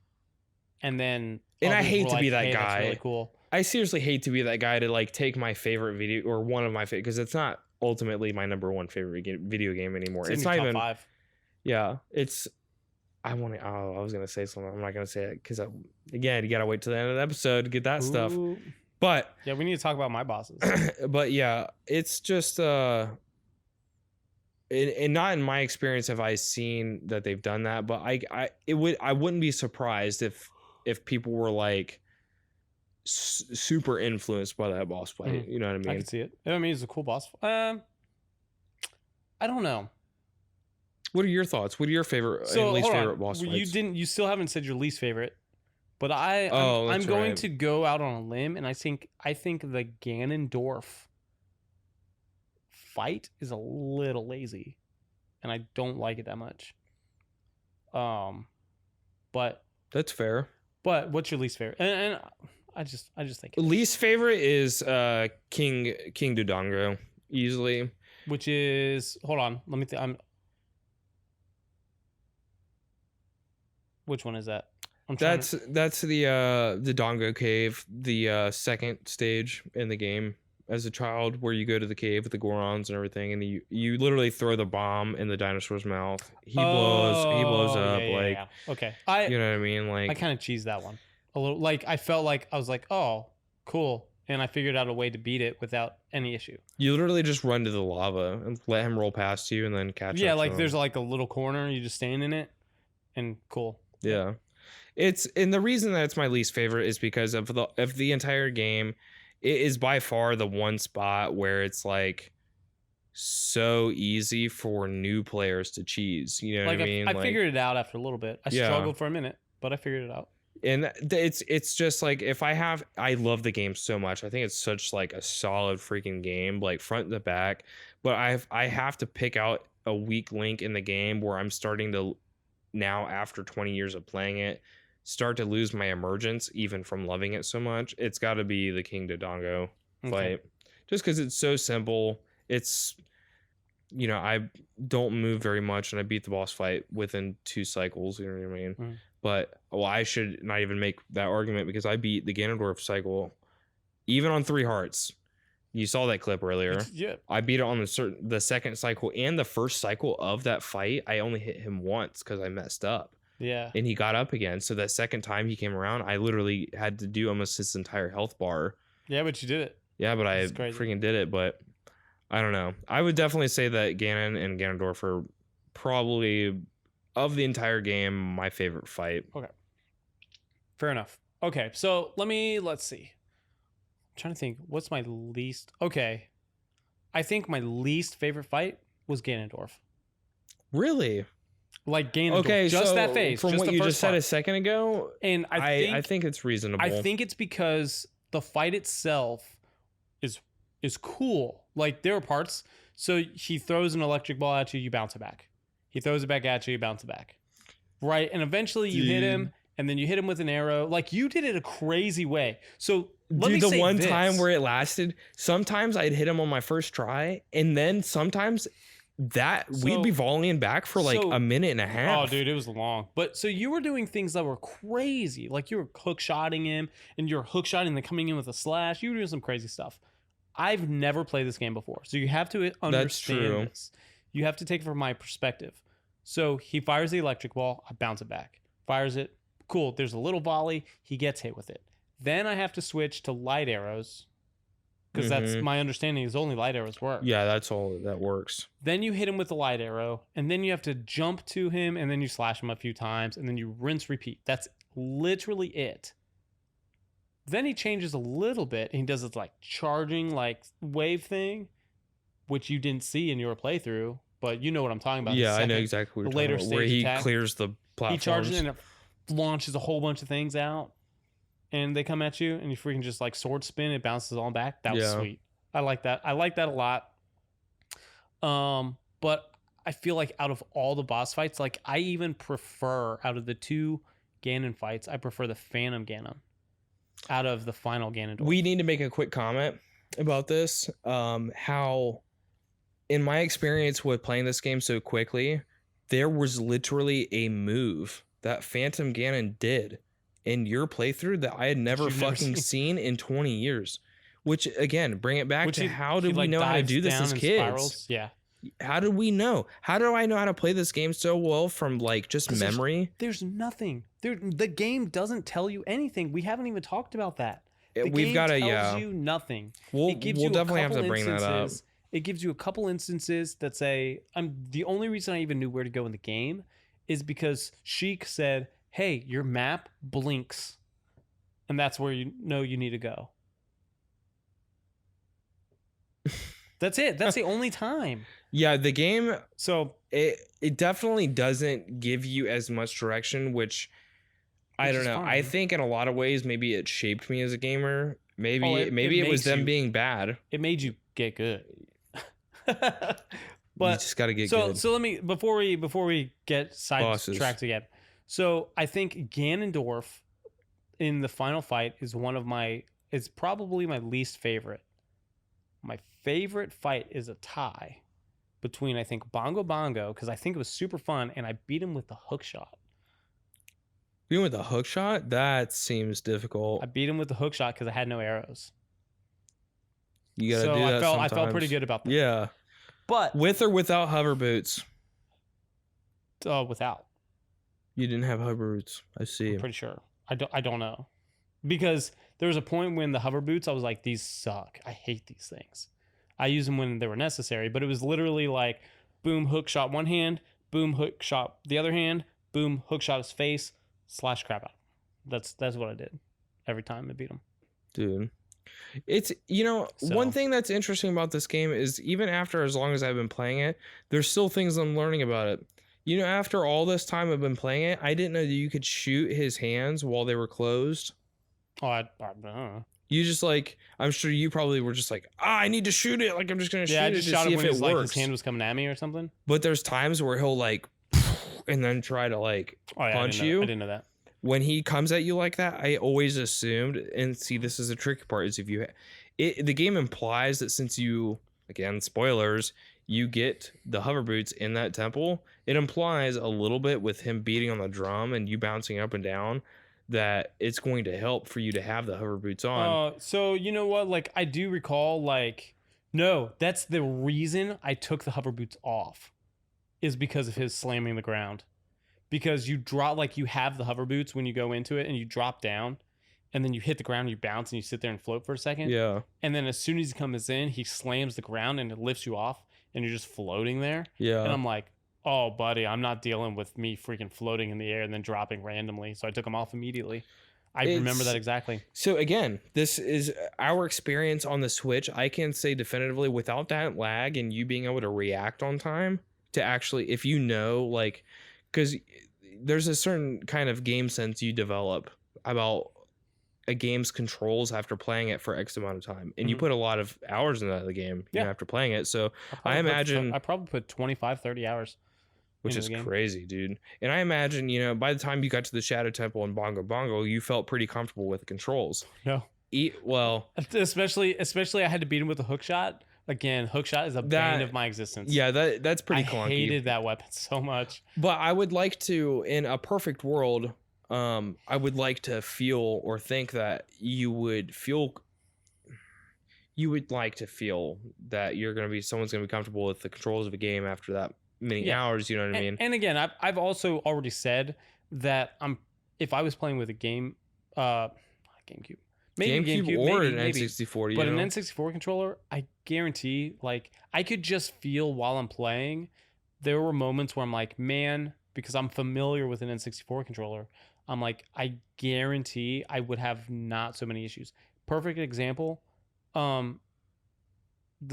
and then. And I others hate were to be that hey, guy. That's really cool. I seriously hate to be that guy to like take my favorite video, or one of my favorite, because it's not ultimately my number one favorite video game anymore. It's not in your even top 5. Yeah, it's. I was gonna say something. I'm not gonna say it because again, you gotta wait till the end of the episode to get that stuff. Ooh. But Yeah, we need to talk about my bosses. but yeah, it's just and not in my experience have I seen that they've done that. But I wouldn't be surprised if people were like super influenced by that boss fight. You know what I I mean? can see it. I mean, it's a cool boss. I don't know. What are your thoughts? What are your favorite and least hold on. favorite boss fights? You still haven't said your least favorite, But I'm going to go out on a limb, and I think the Ganondorf fight is a little lazy, and I don't like it that much. But That's fair. But what's your least favorite? And I just think least favorite is King Dodongo, easily. Which is, hold on, let me which one is that? That's the Dodongo cave, the second stage in the game as a child, where you go to the cave with the Gorons and everything, and you literally throw the bomb in the dinosaur's mouth. He blows up. Yeah. Okay. You know what I mean? Like, I kind of cheesed that one a little. Like, I felt like I was like, oh, cool, and I figured out a way to beat it without any issue. You literally just run to the lava and let him roll past you, and then catch up. Yeah, like there's like a little corner, you just stand in it, and cool. Yeah. And the reason that it's my least favorite is because of the entire game. It is by far the one spot where it's like so easy for new players to cheese. You know what I mean? I figured it out after a little bit. I struggled for a minute, but I figured it out. And it's just like, I love the game so much. I think it's such like a solid freaking game, like front to back. But I have to pick out a weak link in the game where I'm starting to now, after 20 years of playing it, start to lose my emergence even from loving it so much. It's got to be the King Dodongo fight, just because it's so simple. It's, I don't move very much, and I beat the boss fight within 2 cycles. You know what I mean? But I should not even make that argument, because I beat the Ganondorf cycle even on 3 hearts. You saw that clip earlier. Yeah. I beat it on the second cycle and the first cycle of that fight. I only hit him once because I messed up. Yeah. And he got up again. So that second time he came around, I literally had to do almost his entire health bar. Yeah, but you did it. Yeah, but I freaking did it. But I don't know. I would definitely say that Ganon and Ganondorf are probably, of the entire game, my favorite fight. Okay. Fair enough. Okay, so let's see. I'm trying to think. What's my least? Okay. I think my least favorite fight was Ganondorf. Really? Like Ganondorf. Okay, just so that phase. From just what the you first just said part. a second ago, and I think it's reasonable. I think it's because the fight itself is cool. Like, there are parts. So he throws an electric ball at you, you bounce it back. He throws it back at you, you bounce it back. Right? And eventually you hit him, and then you hit him with an arrow. Like, you did it a crazy way. So let me say the one this. time where it lasted, sometimes I'd hit him on my first try, and then sometimes we'd be volleying back for like a minute and a half. Oh, dude, it was long. But so you were doing things that were crazy. Like, you were hook shotting him, and you're hook shotting and then coming in with a slash. You were doing some crazy stuff. I've never played this game before, so you have to understand this. You have to take it from my perspective. So he fires the electric ball, I bounce it back. Fires it, cool. There's a little volley, he gets hit with it. Then I have to switch to light arrows, because that's my understanding is only light arrows work. Yeah, that's all that works. Then you hit him with the light arrow, and then you have to jump to him, and then you slash him a few times, and then you rinse, repeat. That's literally it. Then he changes a little bit, and he does this like charging like wave thing, which you didn't see in your playthrough, but you know what I'm talking about. Yeah, I know exactly what you're talking about. Where he clears the platforms. He charges and it launches a whole bunch of things out, and they come at you, and you freaking just like sword spin. It bounces on back. That was sweet. I like that. I like that a lot. But I feel like out of all the boss fights, like I even prefer, out of the 2 Ganon fights, I prefer the Phantom Ganon out of the final Ganondorf. We need to make a quick comment about this. How, in my experience with playing this game so quickly, there was literally a move that Phantom Ganon did in your playthrough that I had never fucking seen in 20 years. Which, again, bring it back to how did we know how to do this as kids? Spirals. Yeah. How did we know? How do I know how to play this game so well from like just memory? There's nothing. The game doesn't tell you anything. We haven't even talked about that. We've got to tells you nothing. We'll definitely have to bring that up. It gives you a couple instances that say, the only reason I even knew where to go in the game is because Sheik said, hey, your map blinks, and that's where you know you need to go. That's it. That's the only time. Yeah, the game, so it definitely doesn't give you as much direction, which I don't is know. fine. I think in a lot of ways, maybe it shaped me as a gamer. Maybe Oh, maybe it was makes them you- being bad. It made you get good. You But just got to get so good. so let me before we get Bosses. sidetracked again. So I think Ganondorf in the final fight is probably my least favorite. My favorite fight is a tie between I think Bongo Bongo because I think it was super fun and I beat him with the hook shot. Being with a hook shot, that seems I difficult. beat him with the hook shot because I had no arrows. You got to So do that I sometimes. felt pretty good about that. Yeah. But With or without hover boots? without. You didn't have hover boots. I see. I'm pretty sure. I don't know. Because there was a point when the hover boots, I was like, these suck. I hate these things. I used them when they were necessary, but it was literally like boom, hook shot one hand, boom, hook shot the other hand, boom, hook shot his face, slash crap out. That's what I did every time I beat him. Dude. It's, one So- thing that's interesting about this game is even after as long as I've been playing it, there's still things I'm learning about it. After all this time I've been playing it, I didn't know that you could shoot his hands while they were closed. Oh, I don't know. You just I'm sure you probably were just like, I need to shoot it. Like, I'm just going to Yeah, I shoot it just to shot see him if when it his, like, works. his hand was coming at me or something. But there's times where he'll and then try to Oh, yeah, punch I you. didn't know that. When he comes at you like that, I always assumed, and see, this is the tricky part, is the game implies that since you, again, spoilers, you get the hover boots in that temple, it implies a little bit with him beating on the drum and you bouncing up and down that it's going to help for you to have the hover boots on. So you know what? Like I do recall, no, that's the reason I took the hover boots off, is because of his slamming the ground. Because you drop, you have the hover boots when you go into it and you drop down and then you hit the ground and you bounce and you sit there and float for a second. Yeah. And then as soon as he comes in, he slams the ground and it lifts you off and you're just floating there. Yeah. And I'm like, oh, buddy, I'm not dealing with me freaking floating in the air and then dropping randomly. So I took them off immediately. I remember that exactly. So again, this is our experience on the Switch. I can say definitively without that lag and you being able to react on time to actually, if because there's a certain kind of game sense you develop about a game's controls after playing it for X amount of time. And you put a lot of hours into the game after playing it. So I imagine... I probably put 25, 30 hours. Which is crazy, dude. And I imagine, by the time you got to the Shadow Temple and Bongo Bongo, you felt pretty comfortable with the controls. No. Especially I had to beat him with a hook shot. Again, hook shot is a bane of my existence. Yeah, that's pretty clunky. I hated that weapon so much. But I would like to, in a perfect world, I would like to feel or think that you would like to feel that someone's going to be comfortable with the controls of a game after that many hours, you know what I mean? And again, I've also already said that if I was playing with a game, GameCube. Maybe GameCube or an N64, but an N64 controller, I guarantee, I could just feel while I'm playing. There were moments where I'm like, man, because I'm familiar with an N64 controller, I'm like, I guarantee I would have not so many issues. Perfect example, the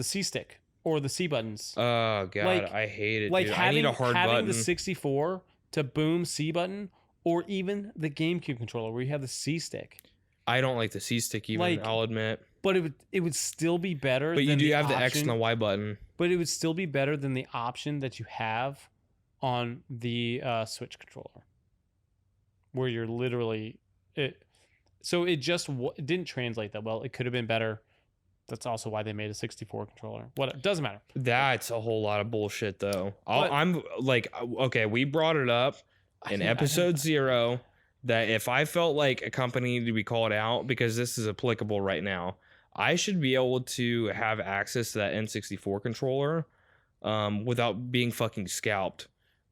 C stick or the C buttons. Oh god, I hate it. Dude. Having, I need a hard button. Having the 64 to boom C button, or even the GameCube controller where you have the C stick. I don't like the C stick even, I'll admit. But it would still be better. But you do have the option, X and the Y button. But it would still be better than the option that you have on the Switch controller, where you're literally it. So it didn't translate that well. It could have been better. That's also why they made a 64 controller. It doesn't matter. That's a whole lot of bullshit, though. I'm like, okay, we brought it up in episode 0. That if I felt like a company needed to be called out because this is applicable right now, I should be able to have access to that N64 controller without being fucking scalped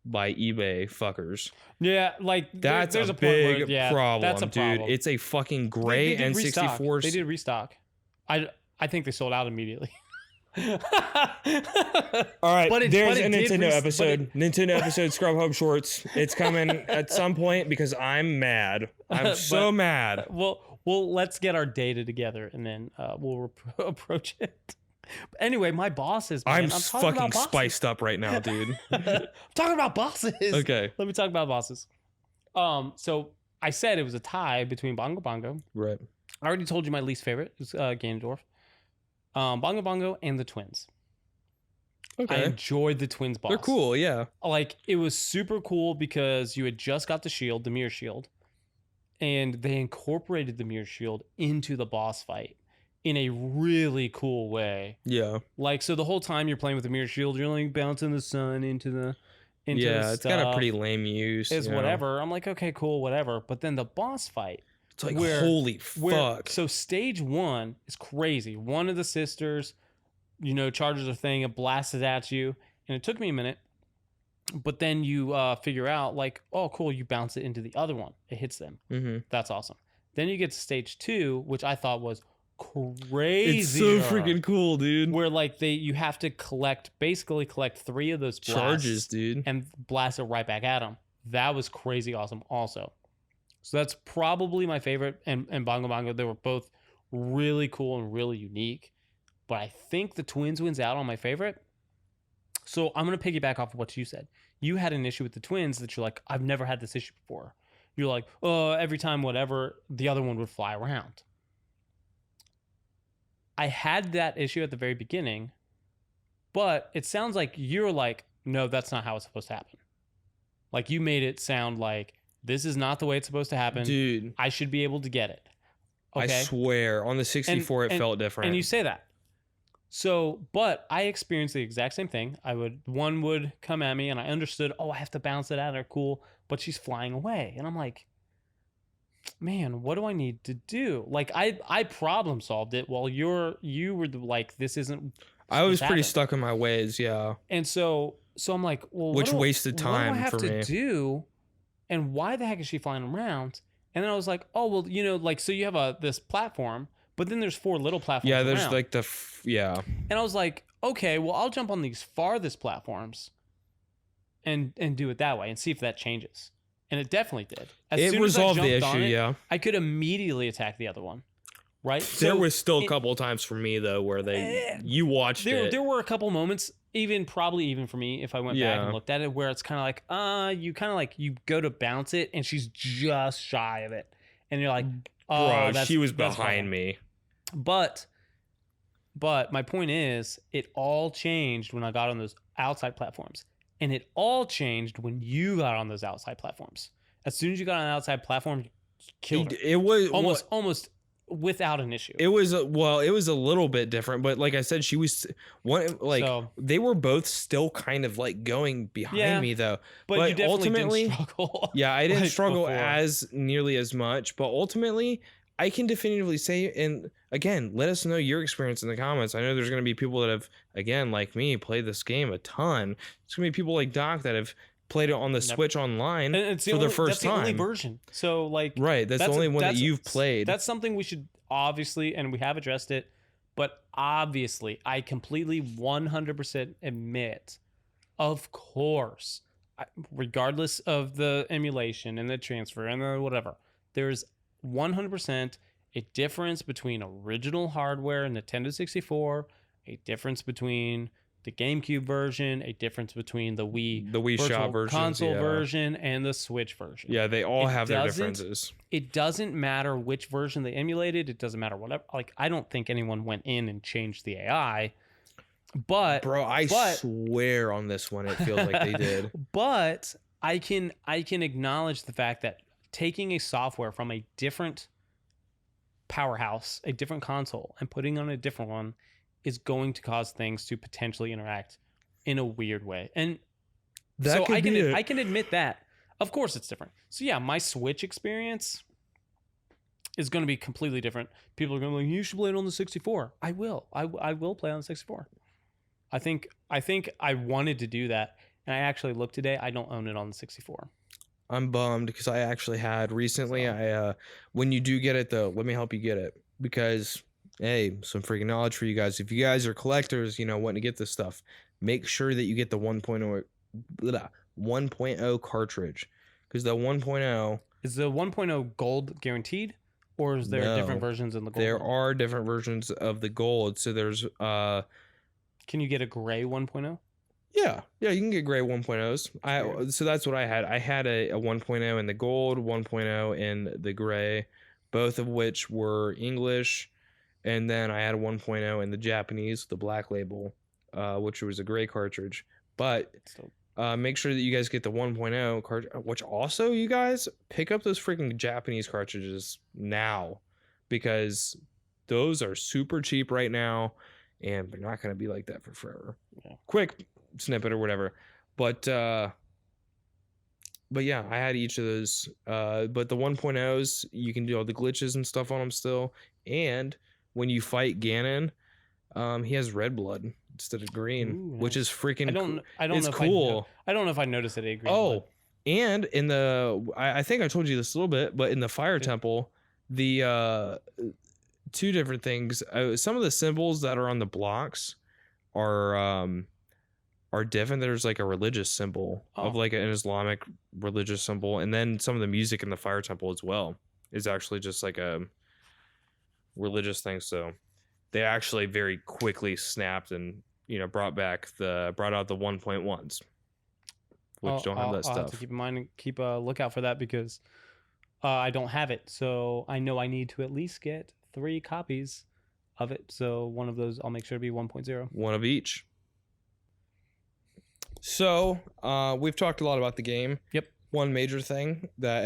by eBay fuckers. Yeah, that's there's a point big where, problem, that's a problem. dude. It's a fucking great N64. They did restock. I think they sold out immediately. All right, there's a Nintendo episode. Nintendo episode Scrub Hub Shorts. It's coming at some point because I'm mad. I'm so mad. Well, let's get our data together and then we'll approach it. But anyway, my bosses. Man, I'm fucking spiced up right now, dude. I'm talking about bosses. Okay. Let me talk about bosses. So I said it was a tie between Bongo Bongo. Right. I already told you my least favorite is Ganondorf. Bongo Bongo and the twins. Okay. I enjoyed the twins boss. They're cool, yeah. Like, it was super cool because you had just got the shield, the mirror shield, and they incorporated the mirror shield into the boss fight in a really cool way. Yeah. Like, so the whole time you're playing with the mirror shield, you're like bouncing the sun into the it's got a stuff. pretty lame use. It's whatever. I'm like, okay, cool, whatever. But then the boss fight, it's like, holy fuck. So stage 1 is crazy. One of the sisters, charges a thing, it blasts it at you, and it took me a minute. But then you figure out, like, oh, cool, you bounce it into the other one. It hits them. Mm-hmm. That's awesome. Then you get to stage 2, which I thought was crazy. It's so freaking cool, dude. Where, like, you have to basically collect 3 of those charges, dude, and blast it right back at them. That was crazy awesome also. So that's probably my favorite. And Bongo Bongo, they were both really cool and really unique. But I think the twins wins out on my favorite. So I'm going to piggyback off of what you said. You had an issue with the twins that you're like, I've never had this issue before. You're like, oh, every time whatever, the other one would fly around. I had that issue at the very beginning, but it sounds like you're like, no, that's not how it's supposed to happen. Like, you made it sound like this is not the way it's supposed to happen. Dude. I should be able to get it. Okay? I swear, on the 64, it felt different. And you say that. So, but I experienced the exact same thing. One would come at me and I understood, oh, I have to bounce it at her. Cool. But she's flying away. And I'm like, man, what do I need to do? Like, I problem solved it while you were like, this isn't. I was pretty stuck in my ways. Yeah. And so I'm like, well, which wasted time what do I have for to me. do? And why the heck is she flying around? And then I was like, oh, well, like, so you have this platform, but then there's 4 little platforms. Yeah, there's around. like And I was like, okay, well, I'll jump on these farthest platforms and do it that way and see if that changes. And it definitely did. It resolved the issue, yeah. I could immediately attack the other one, right? There was still a couple of times for me, though, where you watched it. There were a couple moments, probably even for me, if I went back and looked at it, where it's kind of like, you go to bounce it and she's just shy of it. And you're like, oh, bro, she was behind me. But my point is, it all changed when I got on those outside platforms. And it all changed when you got on those outside platforms. As soon as you got on an outside platform, you killed her. It was almost without an issue. It was a little bit different, but like I said, she was they were both still kind of like going behind me though. But you definitely ultimately didn't struggle. Yeah, I didn't like struggle before. as nearly as much, but ultimately I can definitively say, and again, let us know your experience in the comments. I know there's going to be people that have, again, like me, played this game a ton. There's going to be people like Doc that have played it on the Switch online for their first time. That's the only version. So, like... Right, that's the only one that you've played. That's something we should obviously, and we have addressed it, but obviously, I completely 100% admit, of course, regardless of the emulation and the transfer and the whatever, there's 100% a difference between original hardware and Nintendo 64, a difference between the GameCube version, a difference between the Wii Shop version, console version, and the Switch version. Yeah, they all have their differences. It doesn't matter which version they emulated. It doesn't matter whatever. Like, I don't think anyone went in and changed the AI. But bro, I swear on this one, it feels like they did. But I can acknowledge the fact that taking a software from a different powerhouse, a different console, and putting on a different one is going to cause things to potentially interact in a weird way. And so I can admit that. Of course it's different. So yeah, my Switch experience is going to be completely different. People are going to be like, you should play it on the 64. I will. I will play on the 64. I think I wanted to do that. And I actually looked today. I don't own it on the 64. I'm bummed because I actually had recently. When you do get it though, let me help you get it, because hey, some freaking knowledge for you guys. If you guys are collectors, wanting to get this stuff, make sure that you get the 1.0 cartridge, because the 1.0 is the 1.0 gold guaranteed, or is there different versions in the gold? There are different versions of the gold. So there's Can you get a gray 1.0? Yeah, you can get gray 1.0s. So that's what I had. I had a 1.0 in the gold, 1.0 in the gray, both of which were English, and then I had a 1.0 in the Japanese, the black label, which was a gray cartridge. But make sure that you guys get the 1.0 cartridge, which also you guys pick up those freaking Japanese cartridges now, because those are super cheap right now, and they're not going to be like that for forever. Yeah. Quick snippet or whatever, but yeah, I had each of those, but the 1.0s, you can do all the glitches and stuff on them still, and when you fight Ganon, he has red blood instead of green. Ooh, which is freaking I don't it's know cool. I don't know if I noticed it. Green blood. And in the I think I told you this a little bit, but in the fire temple, the two different things, some of the symbols that are on the blocks are different. There's like a religious symbol of like an Islamic religious symbol, and then some of the music in the fire temple as well is actually just like a religious thing. So they actually very quickly snapped and brought out the 1.1s, which don't have that I'll stuff. have to keep in mind and keep a lookout for that, because I don't have it, so I know I need to at least get 3 copies of it. So one of those I'll make sure to be 1.0. One of each. So we've talked a lot about the game. Yep. One major thing that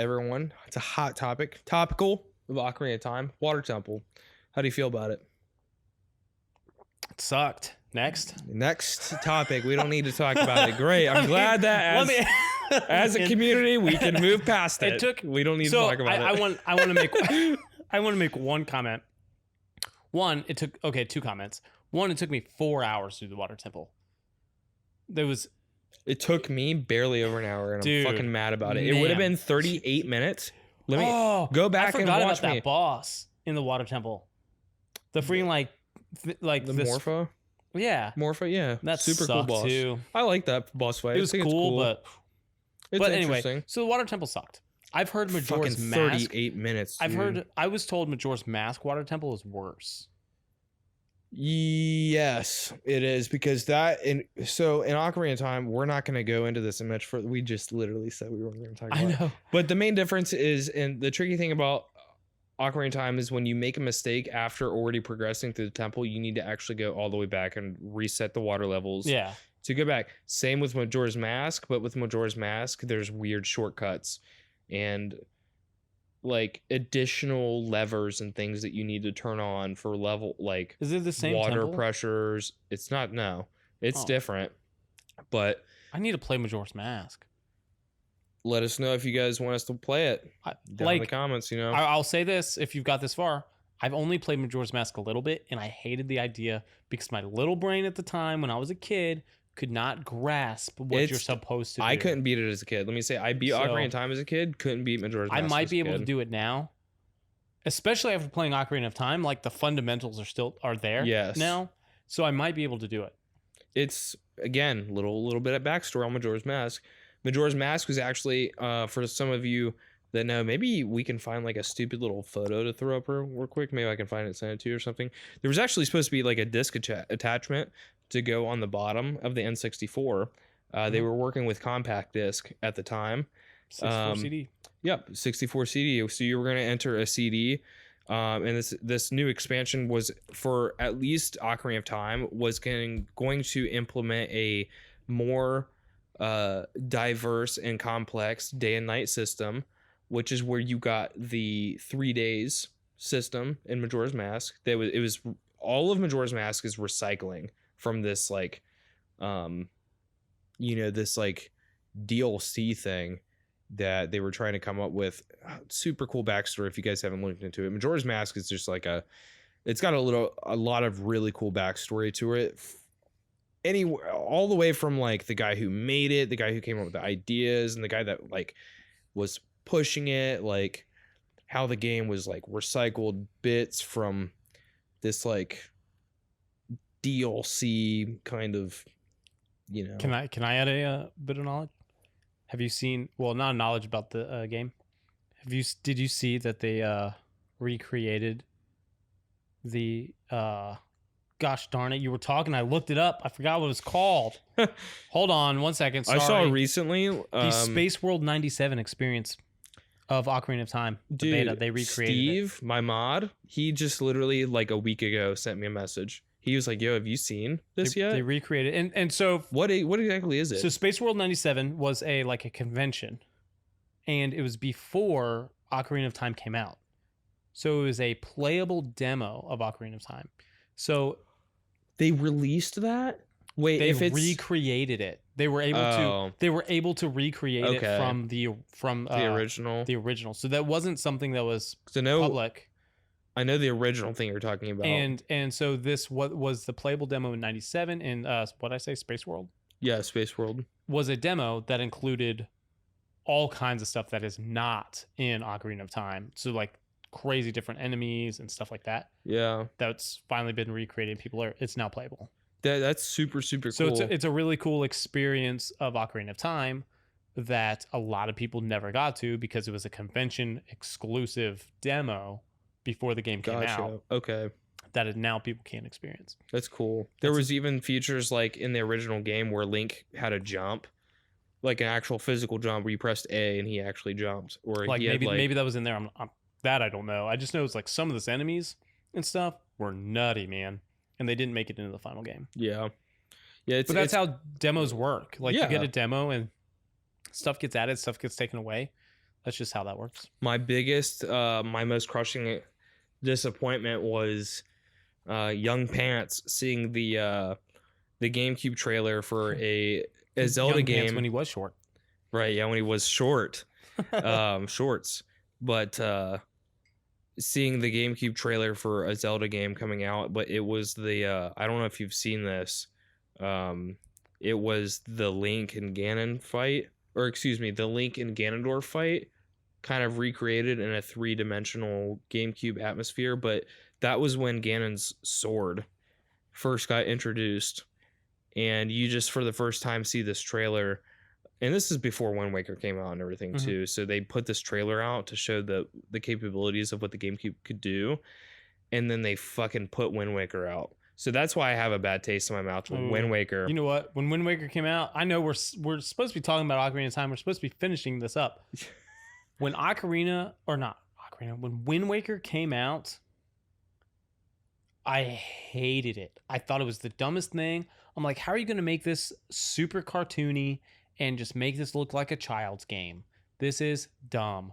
it's a hot topical of Ocarina of Time, Water Temple. How do you feel about it? It sucked. Next topic. We don't need to talk about it. Great. I'm glad that as a community we can move past it. We don't need to talk about it. I want to make one comment. Two comments. One, it took me 4 hours to do the Water Temple. It took me barely over an hour, and I'm fucking mad about it. Man. It would have been 38 minutes. Let me go back and watch that boss in the Water Temple. The freaking the Morpho. Yeah, Morpho. Yeah, that's super cool boss. Too. I like that boss fight. It was cool, but anyway, so the Water Temple sucked. I've heard Majora's Mask. 38 minutes. I was told Majora's Mask Water Temple is worse. Yes, it is, because in Ocarina of Time, we're not going to go into this in much further. We just literally said we weren't going to talk about it. But the main difference is, and the tricky thing about Ocarina of Time is, when you make a mistake after already progressing through the temple, you need to actually go all the way back and reset the water levels. Yeah. To go back. Same with Majora's Mask, but with Majora's Mask, there's weird shortcuts and like additional levers and things that you need to turn on for level, like, is it the same water temple? Pressures. It's not. No, it's different. But I need to play Majora's Mask. Let us know if you guys want us to play it down in the comments. I'll say this: if you've got this far, I've only played Majora's Mask a little bit, and I hated the idea because my little brain at the time, when I was a kid, could not grasp what you're supposed to do. I couldn't beat it as a kid. Let me say, I beat Ocarina of Time as a kid. Couldn't beat Majora's Mask. I might be able to do it now, especially after playing Ocarina of Time. Like, the fundamentals are there. Yes. Now, so I might be able to do it. It's, again, little bit of backstory on Majora's Mask. Majora's Mask was actually, for some of you that know, maybe we can find like a stupid little photo to throw up real quick. Maybe I can find it and send it to you or something. There was actually supposed to be like a disc attachment to go on the bottom of the N64. They were working with compact disc at the time. 64 CD. Yep, 64 CD. So you were going to enter a CD. And this new expansion was, for at least Ocarina of Time, was going to implement a more diverse and complex day and night system, which is where you got the 3 days system in Majora's Mask. It was all of Majora's Mask is recycling from this like this like DLC thing that they were trying to come up with. Super cool backstory if you guys haven't looked into it. Majora's Mask is just like it's got a lot of really cool backstory to it. Anywhere, all the way from like the guy who made it, the guy who came up with the ideas, and the guy that like was pushing it, like how the game was like recycled bits from this like DLC kind of, Can I add a bit of knowledge? Have you seen, well, not knowledge about the game. Did you see that they recreated the Gosh darn it! You were talking. I looked it up. I forgot what it was called. Hold on 1 second. Sorry. I saw recently the Space World 97 experience of Ocarina of Time. The dude, beta. They recreated Steve, my mod, he just literally like a week ago sent me a message. He was like, "Yo, have you seen this yet?" They recreated, and so what exactly is it? So Space World 97 was a convention, and it was before Ocarina of Time came out. So it was a playable demo of Ocarina of Time. So they released that? Wait, they if it's recreated it. They were able to recreate it from the original. The original. So that wasn't something that was public. I know the original thing you're talking about. And so this what was the playable demo in 97 in what I say Space World? Yeah, Space World. Was a demo that included all kinds of stuff that is not in Ocarina of Time. So like crazy different enemies and stuff like that. Yeah. That's finally been recreated. It's now playable. That's super cool. So it's a really cool experience of Ocarina of Time that a lot of people never got to because it was a convention exclusive demo before the game came out. Okay. That now people can experience. That's cool. There was even features like in the original game where Link had a jump, like an actual physical jump where you pressed A and he actually jumped. Or like he maybe that was in there. That I don't know. I just know it's like some of this enemies and stuff were nutty, man, and they didn't make it into the final game. Yeah. But that's how demos work. Like Yeah. you get a demo and stuff gets added, stuff gets taken away. That's just how that works. My biggest, my most crushing disappointment was Young Pants seeing the GameCube trailer for a Zelda Young game Pants when he was short. Right, yeah, when he was short, shorts. But seeing the GameCube trailer for a Zelda game coming out, but it was the I don't know if you've seen this. It was the Link and Ganon fight, or excuse me, the Link and Ganondorf fight, kind of recreated in a 3-dimensional GameCube atmosphere. But that was when Ganon's sword first got introduced, and you just for the first time see this trailer. And this is before Wind Waker came out and everything too. So they put this trailer out to show the capabilities of what the GameCube could do, and then they fucking put Wind Waker out. So that's why I have a bad taste in my mouth with Wind Waker. You know what? When Wind Waker came out, I know we're supposed to be talking about Ocarina of Time. We're supposed to be finishing this up. When Wind Waker came out, I hated it. I thought it was the dumbest thing. I'm like, how are you going to make this super cartoony and just make this look like a child's game? This is dumb.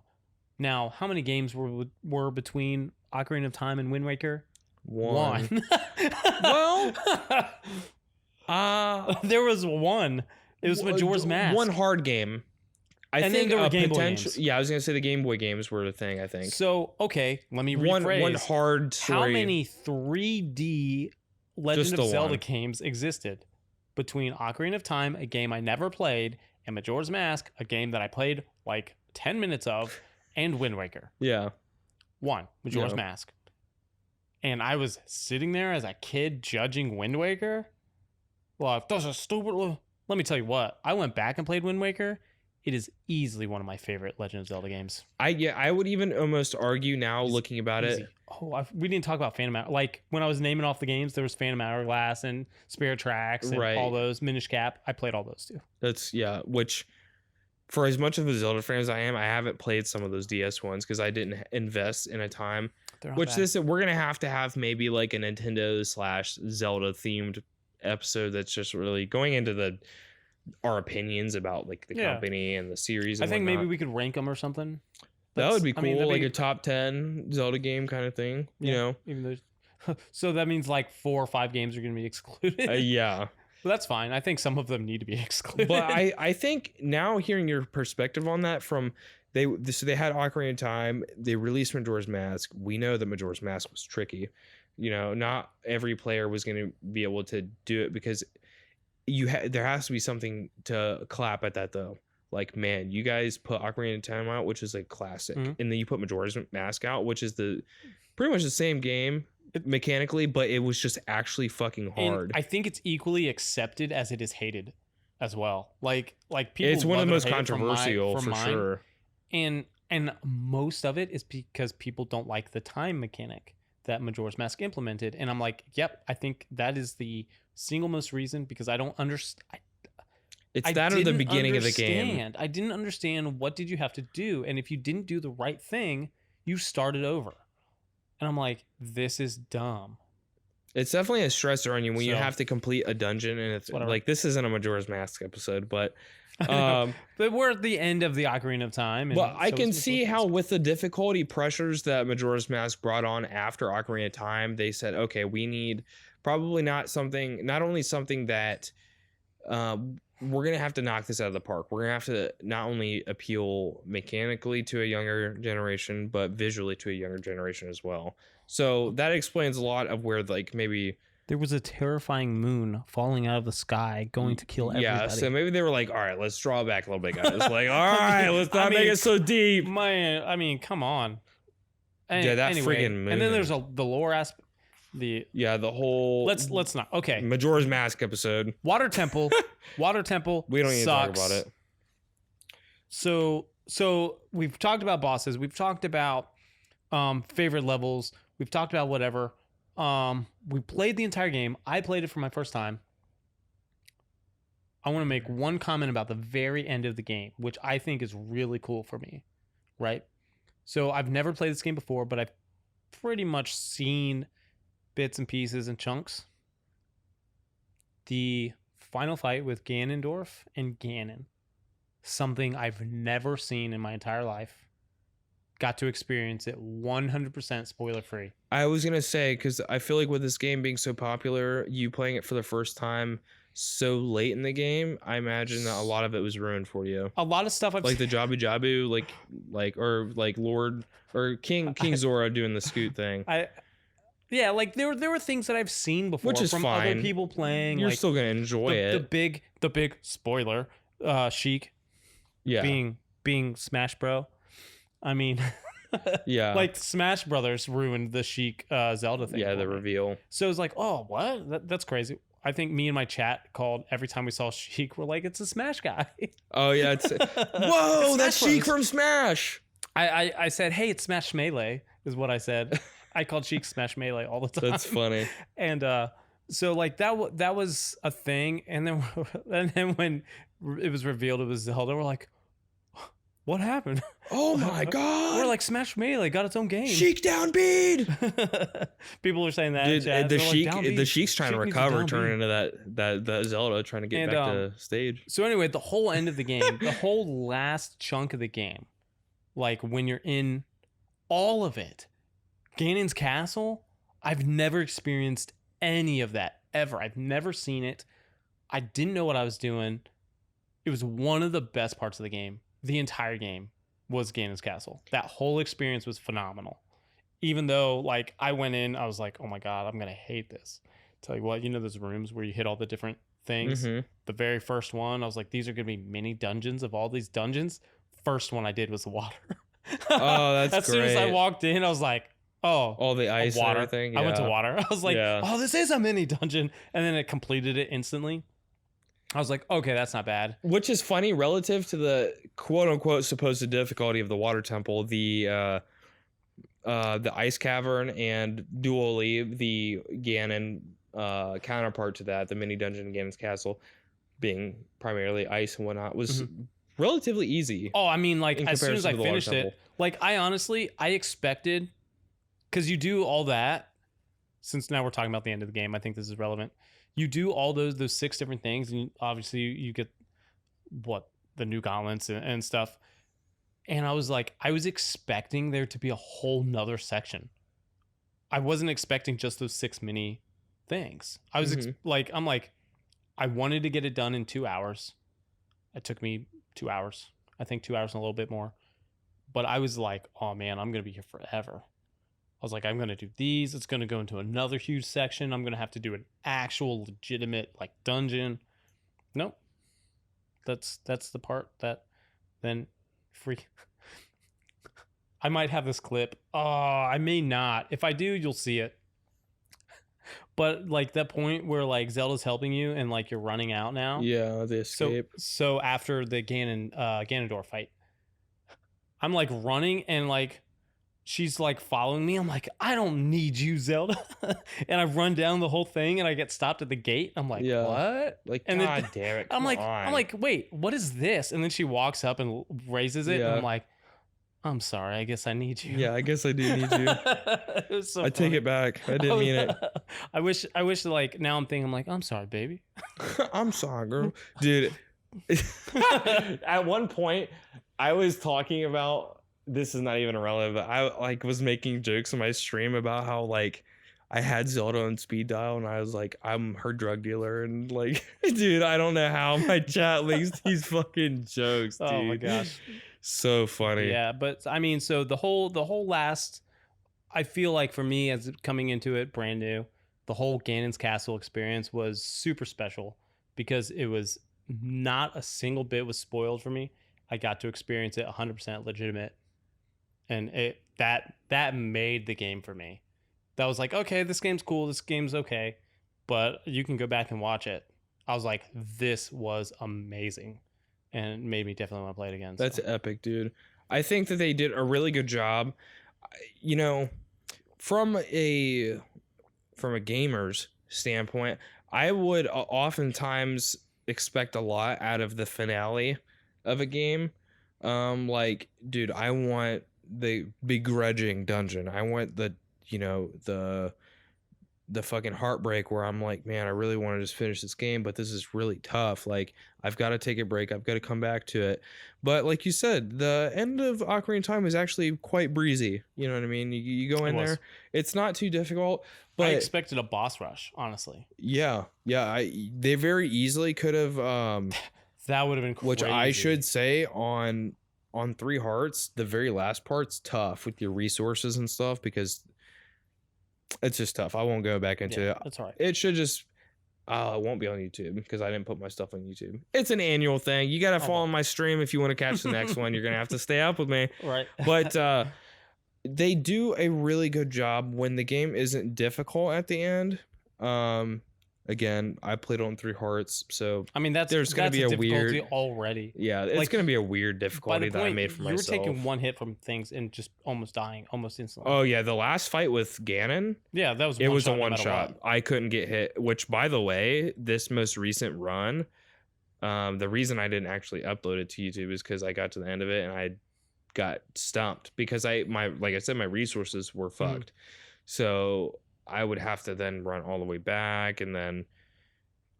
Now, how many games were between Ocarina of Time and Wind Waker? One. Well, there was one. It was Majora's Mask. One hard game. I think then there were Game Boy games. Yeah, I was gonna say the Game Boy games were the thing. I think. So okay, let me rephrase. One hard story. How many 3D Legend of Zelda one. games existed between Ocarina of Time, a game I never played, and Majora's Mask, a game that I played like 10 minutes of, and Wind Waker? Yeah. One, Majora's Mask. And I was sitting there as a kid judging Wind Waker. Like, that's a stupid. Let me tell you what. I went back and played Wind Waker. It is easily one of my favorite Legend of Zelda games. I would even almost argue now, looking about it. Oh, we didn't talk about Phantom Hour. Like when I was naming off the games, there was Phantom Hourglass and Spirit Tracks and all those. Minish Cap. I played all those too. That's which, for as much of a Zelda fan as I am, I haven't played some of those DS ones because I didn't invest in a time. Which bad. We're gonna have to have maybe like a Nintendo/Zelda themed episode that's just really going into our opinions about like the company and the series. And I think maybe we could rank them or something. That would be cool, like a top 10 Zelda game kind of thing. You know, even so that means like 4 or 5 games are going to be excluded. Yeah, but that's fine. I think some of them need to be excluded. But I think now hearing your perspective on that from. They had Ocarina of Time. They released Majora's Mask. We know that Majora's Mask was tricky. You know, not every player was going to be able to do it because there has to be something to clap at that though. Like, man, you guys put Ocarina of Time out, which is a classic, and then you put Majora's Mask out, which is pretty much the same game mechanically, but it was just actually fucking hard. And I think it's equally accepted as it is hated as well. Like people. It's one of the most controversial for sure. And most of it is because people don't like the time mechanic. that Majora's Mask implemented. And I'm like, yep, I think that is the single most reason, because I don't understand. It's that or the beginning of the game. I didn't understand what did you have to do, and if you didn't do the right thing, you started over. And I'm like, this is dumb. It's definitely a stressor on you when you So- have to complete a dungeon, and it's Whatever. like, this isn't a Majora's Mask episode, but But we're at the end of the Ocarina of Time. And but I so can is see Majora's how Mask. with the difficulty pressures that Majora's Mask brought on after Ocarina of Time, they said, okay, we need probably not only something that we're going to have to knock this out of the park. We're going to have to not only appeal mechanically to a younger generation, but visually to a younger generation as well. So that explains a lot of where, like, maybe... There was a terrifying moon falling out of the sky going to kill everybody. Yeah, so maybe they were like, all right, let's draw back a little bit, guys. Like, all right, let's not make it so deep. I mean, come on. Yeah, that friggin' moon. And then there's the lore aspect. The whole... let's not. Okay. Majora's Mask episode. Water temple. Water temple. We don't need to talk sucks. about it. So we've talked about bosses. We've talked about favorite levels. We've talked about whatever. We played the entire game. I played it for my first time. I want to make one comment about the very end of the game, which I think is really cool for me, right? So I've never played this game before, but I've pretty much seen bits and pieces and chunks. The final fight with Ganondorf and Ganon, something I've never seen in my entire life. Got to experience it 100% spoiler free. I was going to say, because I feel like with this game being so popular, you playing it for the first time so late in the game, I imagine that a lot of it was ruined for you. A lot of stuff I've Like the Jabu Jabu, like Lord or King Zora doing the scoot thing. Yeah, like there were things that I've seen before, Which is from fine. other people playing. You're like still going to enjoy it. the big spoiler, Sheik Yeah. being Smash Bro. I mean, Yeah. like Smash Brothers ruined the Sheik Zelda thing. Yeah, for the me. reveal. So it's like, oh, what? That's crazy. I think me and my chat called every time we saw Sheik, we're like, it's a Smash guy. Oh, yeah. It's, whoa, It's that's Smash Sheik Bros. from Smash. I said, hey, it's Smash Melee, is what I said. I called Sheik Smash Melee all the time. That's funny. And so like that was a thing, and then when it was revealed it was Zelda, we're like, what happened? Oh, my God. We're like, Smash Melee got its own game. Sheik downbeat. People are saying that. Dude, in chat. the They're like, Sheik, "Downbeat? the Sheik's trying to Sheik needs a recover, downbeat." turning into that Zelda, trying to get And, back to stage. So anyway, the whole end of the game, the whole last chunk of the game, like when you're in all of it, Ganon's castle, I've never experienced any of that ever. I've never seen it. I didn't know what I was doing. It was one of the best parts of the game. The entire game was Ganon's castle. That whole experience was phenomenal. Even though, like, I went in, I was like, oh my God, I'm going to hate this. Tell you what, you know those rooms where you hit all the different things? Mhm. The very first one, I was like, these are going to be mini dungeons of all these dungeons. First one I did was the water. Oh, that's As soon as I great. walked in, I was like, oh, All the ice water. and everything. I went to yeah. water. I was like, Yeah. oh, this is a mini dungeon. And then it completed it instantly. I was like, okay, that's not bad. Which is funny relative to the quote unquote supposed difficulty of the water temple, the ice cavern, and dually the Ganon counterpart to that, the mini dungeon in Ganon's castle, being primarily ice and whatnot, was relatively easy. Oh, I mean, like, In as soon as I comparison to the water finished it, temple. like, I expected, because you do all that, since now we're talking about the end of the game, I think this is relevant. You do all those 6 different things, and obviously you get the new gauntlets and stuff. And I was expecting there to be a whole nother section. I wasn't expecting just those 6 mini things. I was I wanted to get it done in 2 hours. It took me 2 hours. I think 2 hours and a little bit more. But I was like, oh man, I'm going to be here forever. I was like, I'm going to do these. It's going to go into another huge section. I'm going to have to do an actual legitimate like dungeon. Nope. That's the part that then I might have this clip. Oh, I may not. If I do, you'll see it. But like that point where like Zelda's helping you and like you're running out now. Yeah, the escape. So after the Ganondorf fight, I'm like running and like she's like following me. I'm like, I don't need you, Zelda. And I run down the whole thing and I get stopped at the gate. I'm like, Yeah. what? Like, And then- God damn it. I'm come like, on. wait, what is this? And then she walks up and raises it. And Yeah. I'm like, I'm sorry. I guess I need you. Yeah, I guess I do need you. It was so I take funny. it back. I didn't mean it. I wish like now I'm thinking, I'm like, I'm sorry, baby. I'm sorry, girl. Dude, at one point, I was talking about, this is not even irrelevant, but I like was making jokes in my stream about how like I had Zelda on speed dial and I was like, I'm her drug dealer, and like, dude, I don't know how my chat makes these fucking jokes, dude. Oh my gosh. So funny. Yeah, but I mean, so the whole last, I feel like for me as coming into it brand new, the whole Ganon's Castle experience was super special because it was not a single bit was spoiled for me. I got to experience it 100% legitimate, and that made the game for me. That was like, okay, this game's cool, this game's okay, but you can go back and watch it. I was like, this was amazing, and it made me definitely want to play it again. That's so. epic, dude. I think that they did a really good job. You know, from a gamer's standpoint, I would oftentimes expect a lot out of the finale of a game. Like, dude, I want the begrudging dungeon. I want the, you know, the fucking heartbreak where I'm like, man, I really want to just finish this game, but this is really tough. Like, I've got to take a break. I've got to come back to it. But like you said, the end of Ocarina of Time is actually quite breezy. You know what I mean? You go in there, it's not too difficult. But I expected a boss rush, honestly. yeah, they very easily could have. That would have been crazy. Which I should say on 3 Hearts, the very last part's tough with your resources and stuff because it's just tough. I won't go back into it. That's all right. It should just it won't be on YouTube because I didn't put my stuff on YouTube. It's an annual thing. You gotta follow my stream if you want to catch the next one. You're gonna have to stay up with me. Right. But they do a really good job when the game isn't difficult at the end. Again, I played on 3 Hearts, so I mean there's gonna be a difficulty weird already. yeah, it's Like, gonna be a weird difficulty that I made for you myself. were taking one hit from things and just almost dying almost instantly. Oh yeah, the last fight with Ganon, yeah, that was it was a no one matter shot. what. I couldn't get hit. Which, by the way, this most recent run, the reason I didn't actually upload it to YouTube is because I got to the end of it and I got stumped because like I said, my resources were fucked. So I would have to then run all the way back, and then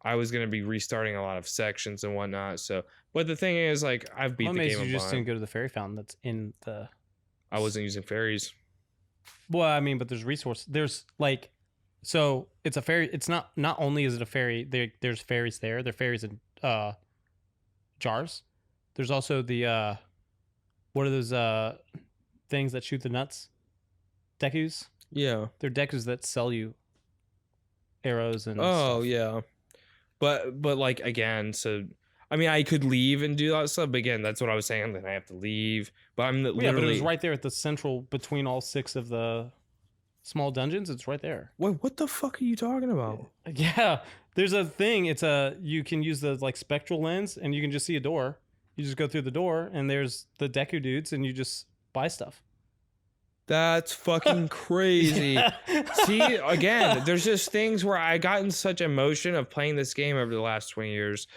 I was gonna be restarting a lot of sections and whatnot. So, but the thing is, like, I've beat the game. You just didn't go to the fairy fountain that's in the. I wasn't using fairies. Well, I mean, but there's resource. There's like, so it's a fairy. It's not only is it a fairy. There's fairies there. There are fairies in jars. There's also the what are those things that shoot the nuts? Dekus. Yeah. They're Dekus that sell you arrows and. Oh stuff. yeah. But like again, so I mean, I could leave and do that stuff, but again, that's what I was saying. Then I have to leave. But I'm literally. Yeah, but it was right there at the central between all 6 of the small dungeons. It's right there. Wait, what the fuck are you talking about? Yeah, there's a thing. You can use the like spectral lens, and you can just see a door. You just go through the door, and there's the Deku dudes, and you just buy stuff. That's fucking crazy. Yeah. See, again, there's just things where I got in such emotion of playing this game over the last 20 years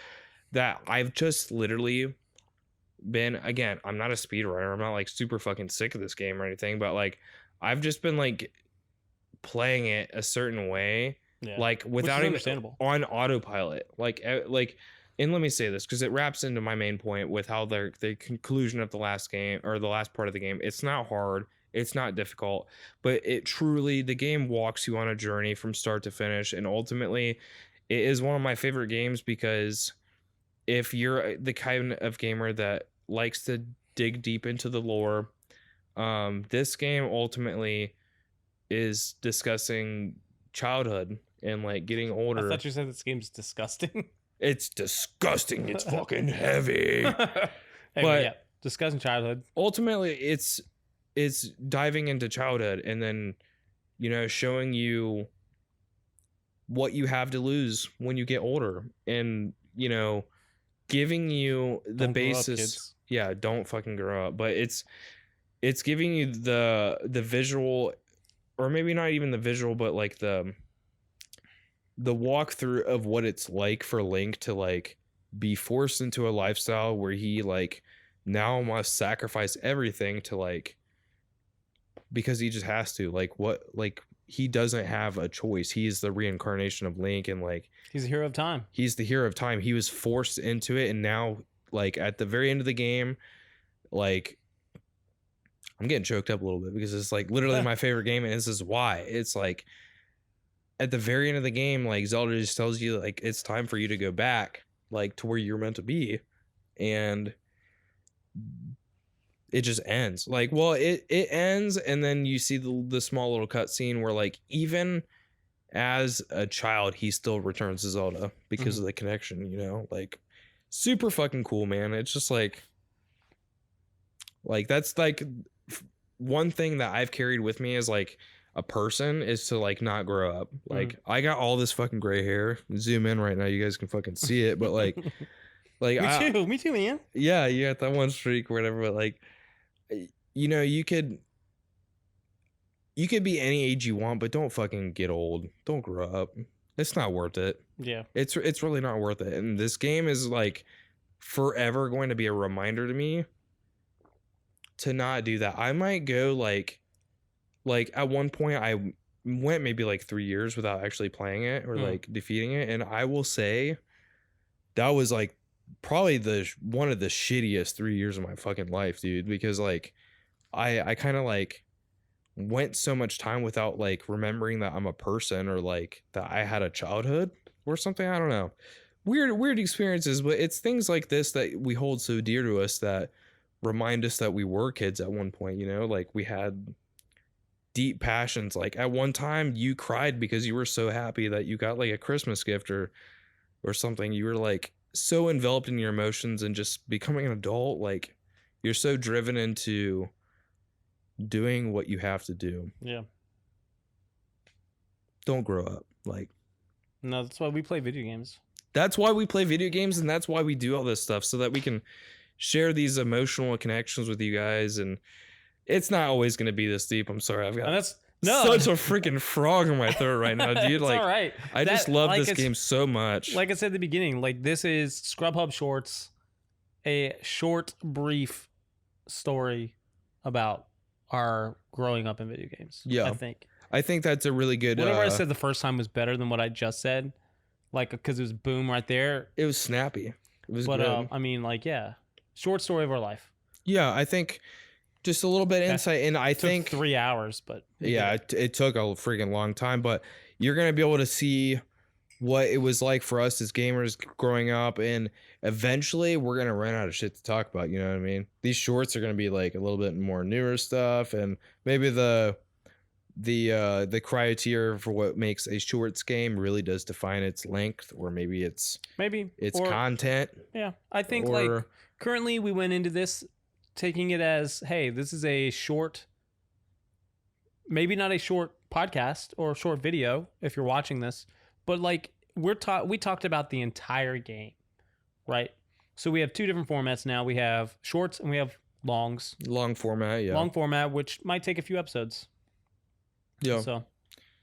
that I've just literally been, again, I'm not a speedrunner. I'm not like super fucking sick of this game or anything, but like I've just been like playing it a certain way, Yeah. like without even understandable. on autopilot. Like, and let me say this because it wraps into my main point with how the conclusion of the last game or the last part of the game. It's not hard. It's not difficult, but it truly, the game walks you on a journey from start to finish. And ultimately, it is one of my favorite games because if you're the kind of gamer that likes to dig deep into the lore, this game ultimately is discussing childhood and like getting older. I thought you said this game's disgusting. It's disgusting. It's fucking heavy. Anyway, But- yeah, discussing childhood. Ultimately, it's diving into childhood and then, you know, showing you what you have to lose when you get older and, you know, giving you the Don't grow up, basis. kids. Yeah, don't fucking grow up. But it's it's giving you the visual, or maybe not even the visual, but like the walkthrough of what it's like for Link to like be forced into a lifestyle where he like now must sacrifice everything to like, because he just has to, like, what, like, he doesn't have a choice. He is the reincarnation of Link, and like He's a hero of time. he's the hero of time. He was forced into it, and now like at the very end of the game, like, I'm getting choked up a little bit because it's like literally my favorite game, and this is why. It's like at the very end of the game, like Zelda just tells you like it's time for you to go back like to where you're meant to be, and it just ends. Like, well, it ends, and then you see the small little cutscene where like even as a child he still returns to Zelda because of the connection, you know, like super fucking cool, man. It's just like that's like one thing that I've carried with me as like a person is to like not grow up. Like I got all this fucking gray hair. Zoom in right now, you guys can fucking see it, but like Me too, man. yeah, you got that one streak or whatever, but like, you know, you could be any age you want, but don't fucking get old. Don't grow up. It's not worth it. Yeah. It's really not worth it. And this game is like forever going to be a reminder to me to not do that. I might go like at one point I went maybe like 3 years without actually playing it or like defeating it, and I will say that was like probably one of the shittiest 3 years of my fucking life, dude, because like I kind of like went so much time without like remembering that I'm a person or like that I had a childhood or something. I don't know. Weird experiences, but it's things like this that we hold so dear to us that remind us that we were kids at one point, you know, like we had deep passions. Like at one time you cried because you were so happy that you got like a Christmas gift or something. You were like so enveloped in your emotions, and just becoming an adult, like you're so driven into doing what you have to do. Yeah. Don't grow up. Like, No, that's why we play video games. that's why we play video games, and that's why we do all this stuff, so that we can share these emotional connections with you guys. And it's not always going to be this deep. I'm sorry. I've got And that's such a freaking frog in my throat right now, dude. It's Like, all right. I just That- love like this it's- game so much. Like I said at the beginning, like this is Scrub Hub Shorts, a short, brief story about our growing up in video games. Yeah. I I think that's a really good. whatever I said the first time was better than what I just said, like because it was boom right there. It was snappy. It was But good. I mean, like yeah, short story of our life. Yeah, I think just a little bit of That insight, and I Took think 3 hours, but yeah, it took a freaking long time, but you're gonna be able to see what it was like for us as gamers growing up, and eventually we're gonna run out of shit to talk about. You know what I mean? These shorts are gonna be like a little bit more newer stuff, and maybe the criteria for what makes a shorts game really does define its length, or maybe it's or, content. Yeah, I think or, like currently we went into this taking it as, hey, this is a short, maybe not a short podcast or short video if you're watching this, but like we talked about the entire game, right? So we have two different formats now. We have shorts and we have longs. long format, yeah. Long format, which might take a few episodes. Yeah. So,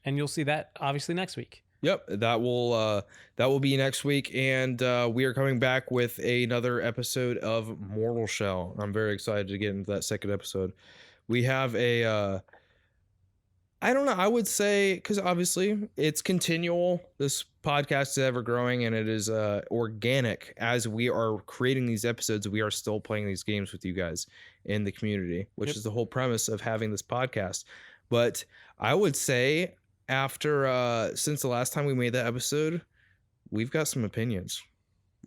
and you'll see that obviously next week. Yep, that will be next week, and we are coming back with another episode of Mortal Shell. I'm very excited to get into that second episode. We have a I don't know, I would say, because obviously it's continual. This podcast is ever growing, and it is organic. As we are creating these episodes, we are still playing these games with you guys in the community, which is the whole premise of having this podcast. But I would say, after since the last time we made that episode, we've got some opinions,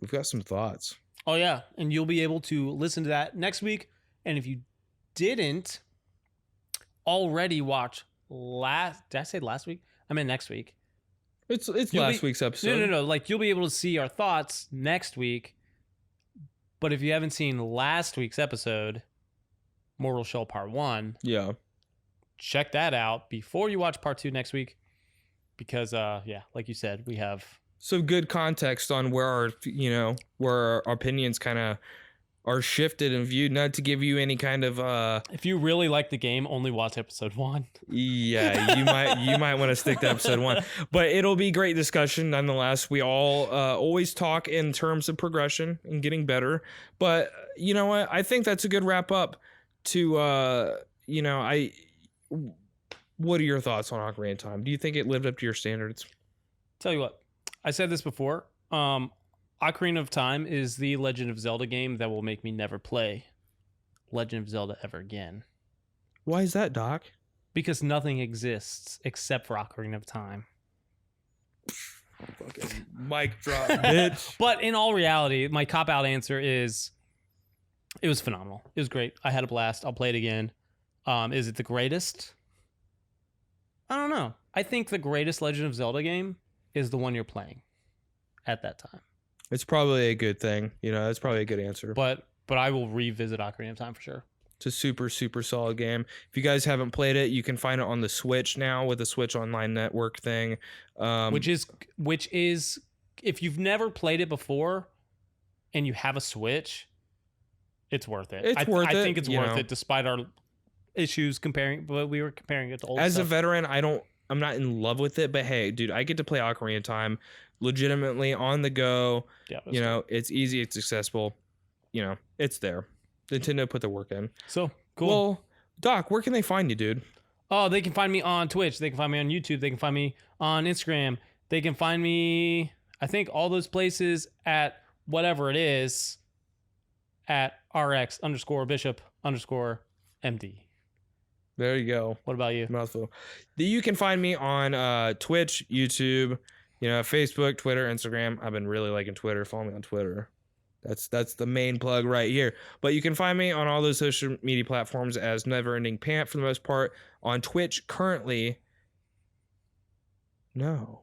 we've got some thoughts. Oh yeah, and you'll be able to listen to that next week. And if you didn't already watch did I say last week? I meant next week. It's You'll last week's episode. No. Like you'll be able to see our thoughts next week. But if you haven't seen last week's episode, Mortal Shell Part 1, Yeah. check that out before you watch Part 2 next week. Because like you said, we have So good context on where our opinions kind of are shifted and viewed. Not to give you any kind of If you really like the game, only watch episode 1. yeah, you might want to stick to episode 1, but it'll be great discussion nonetheless. We all always talk in terms of progression and getting better, but you know what? I think that's a good wrap up to what are your thoughts on Ocarina of Time? Do you think it lived up to your standards? Tell you what, I said this before. Ocarina of Time is the Legend of Zelda game that will make me never play Legend of Zelda ever again. Why is that, Doc? Because nothing exists except for Ocarina of Time. Fucking mic drop, bitch. But in all reality, my cop-out answer is it was phenomenal. It was great. I had a blast. I'll play it again. Is it the greatest? I don't know. I think the greatest Legend of Zelda game is the one you're playing at that time. It's probably a good thing. That's probably a good answer. But I will revisit Ocarina of Time for sure. It's a super, super solid game. If you guys haven't played it, you can find it on the Switch now with the Switch Online Network thing. Which is, if you've never played it before and you have a Switch, it's worth it. I think it's worth it despite our issues but we were comparing it to old As stuff. a veteran, I'm not in love with it, but hey, dude, I get to play Ocarina of Time legitimately on the go. Yeah, it's easy, it's accessible. It's there. Nintendo put the work in. So cool. Well, Doc, where can they find you, dude? Oh, they can find me on Twitch. They can find me on YouTube. They can find me on Instagram. They can find me, I think, all those places at whatever it is at RX_Bishop_MD. There you go. What about you? Mouthful. You can find me on Twitch, YouTube, Facebook, Twitter, Instagram. I've been really liking Twitter. Follow me on Twitter. That's the main plug right here. But you can find me on all those social media platforms as NevrEndingPants for the most part. On Twitch currently, no.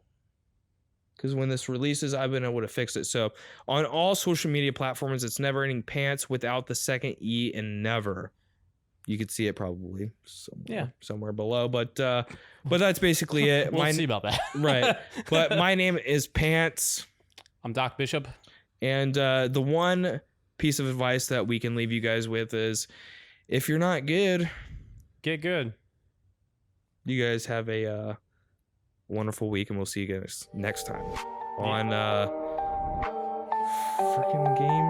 Because when this releases, I've been able to fix it. So on all social media platforms, it's NevrEndingPants without the second E in never. You could see it probably somewhere below. But that's basically it. We'll see about that. Right. But my name is Pants. I'm Doc Bishop. And the one piece of advice that we can leave you guys with is, if you're not good, get good. You guys have a wonderful week, and we'll see you guys next time on freaking game.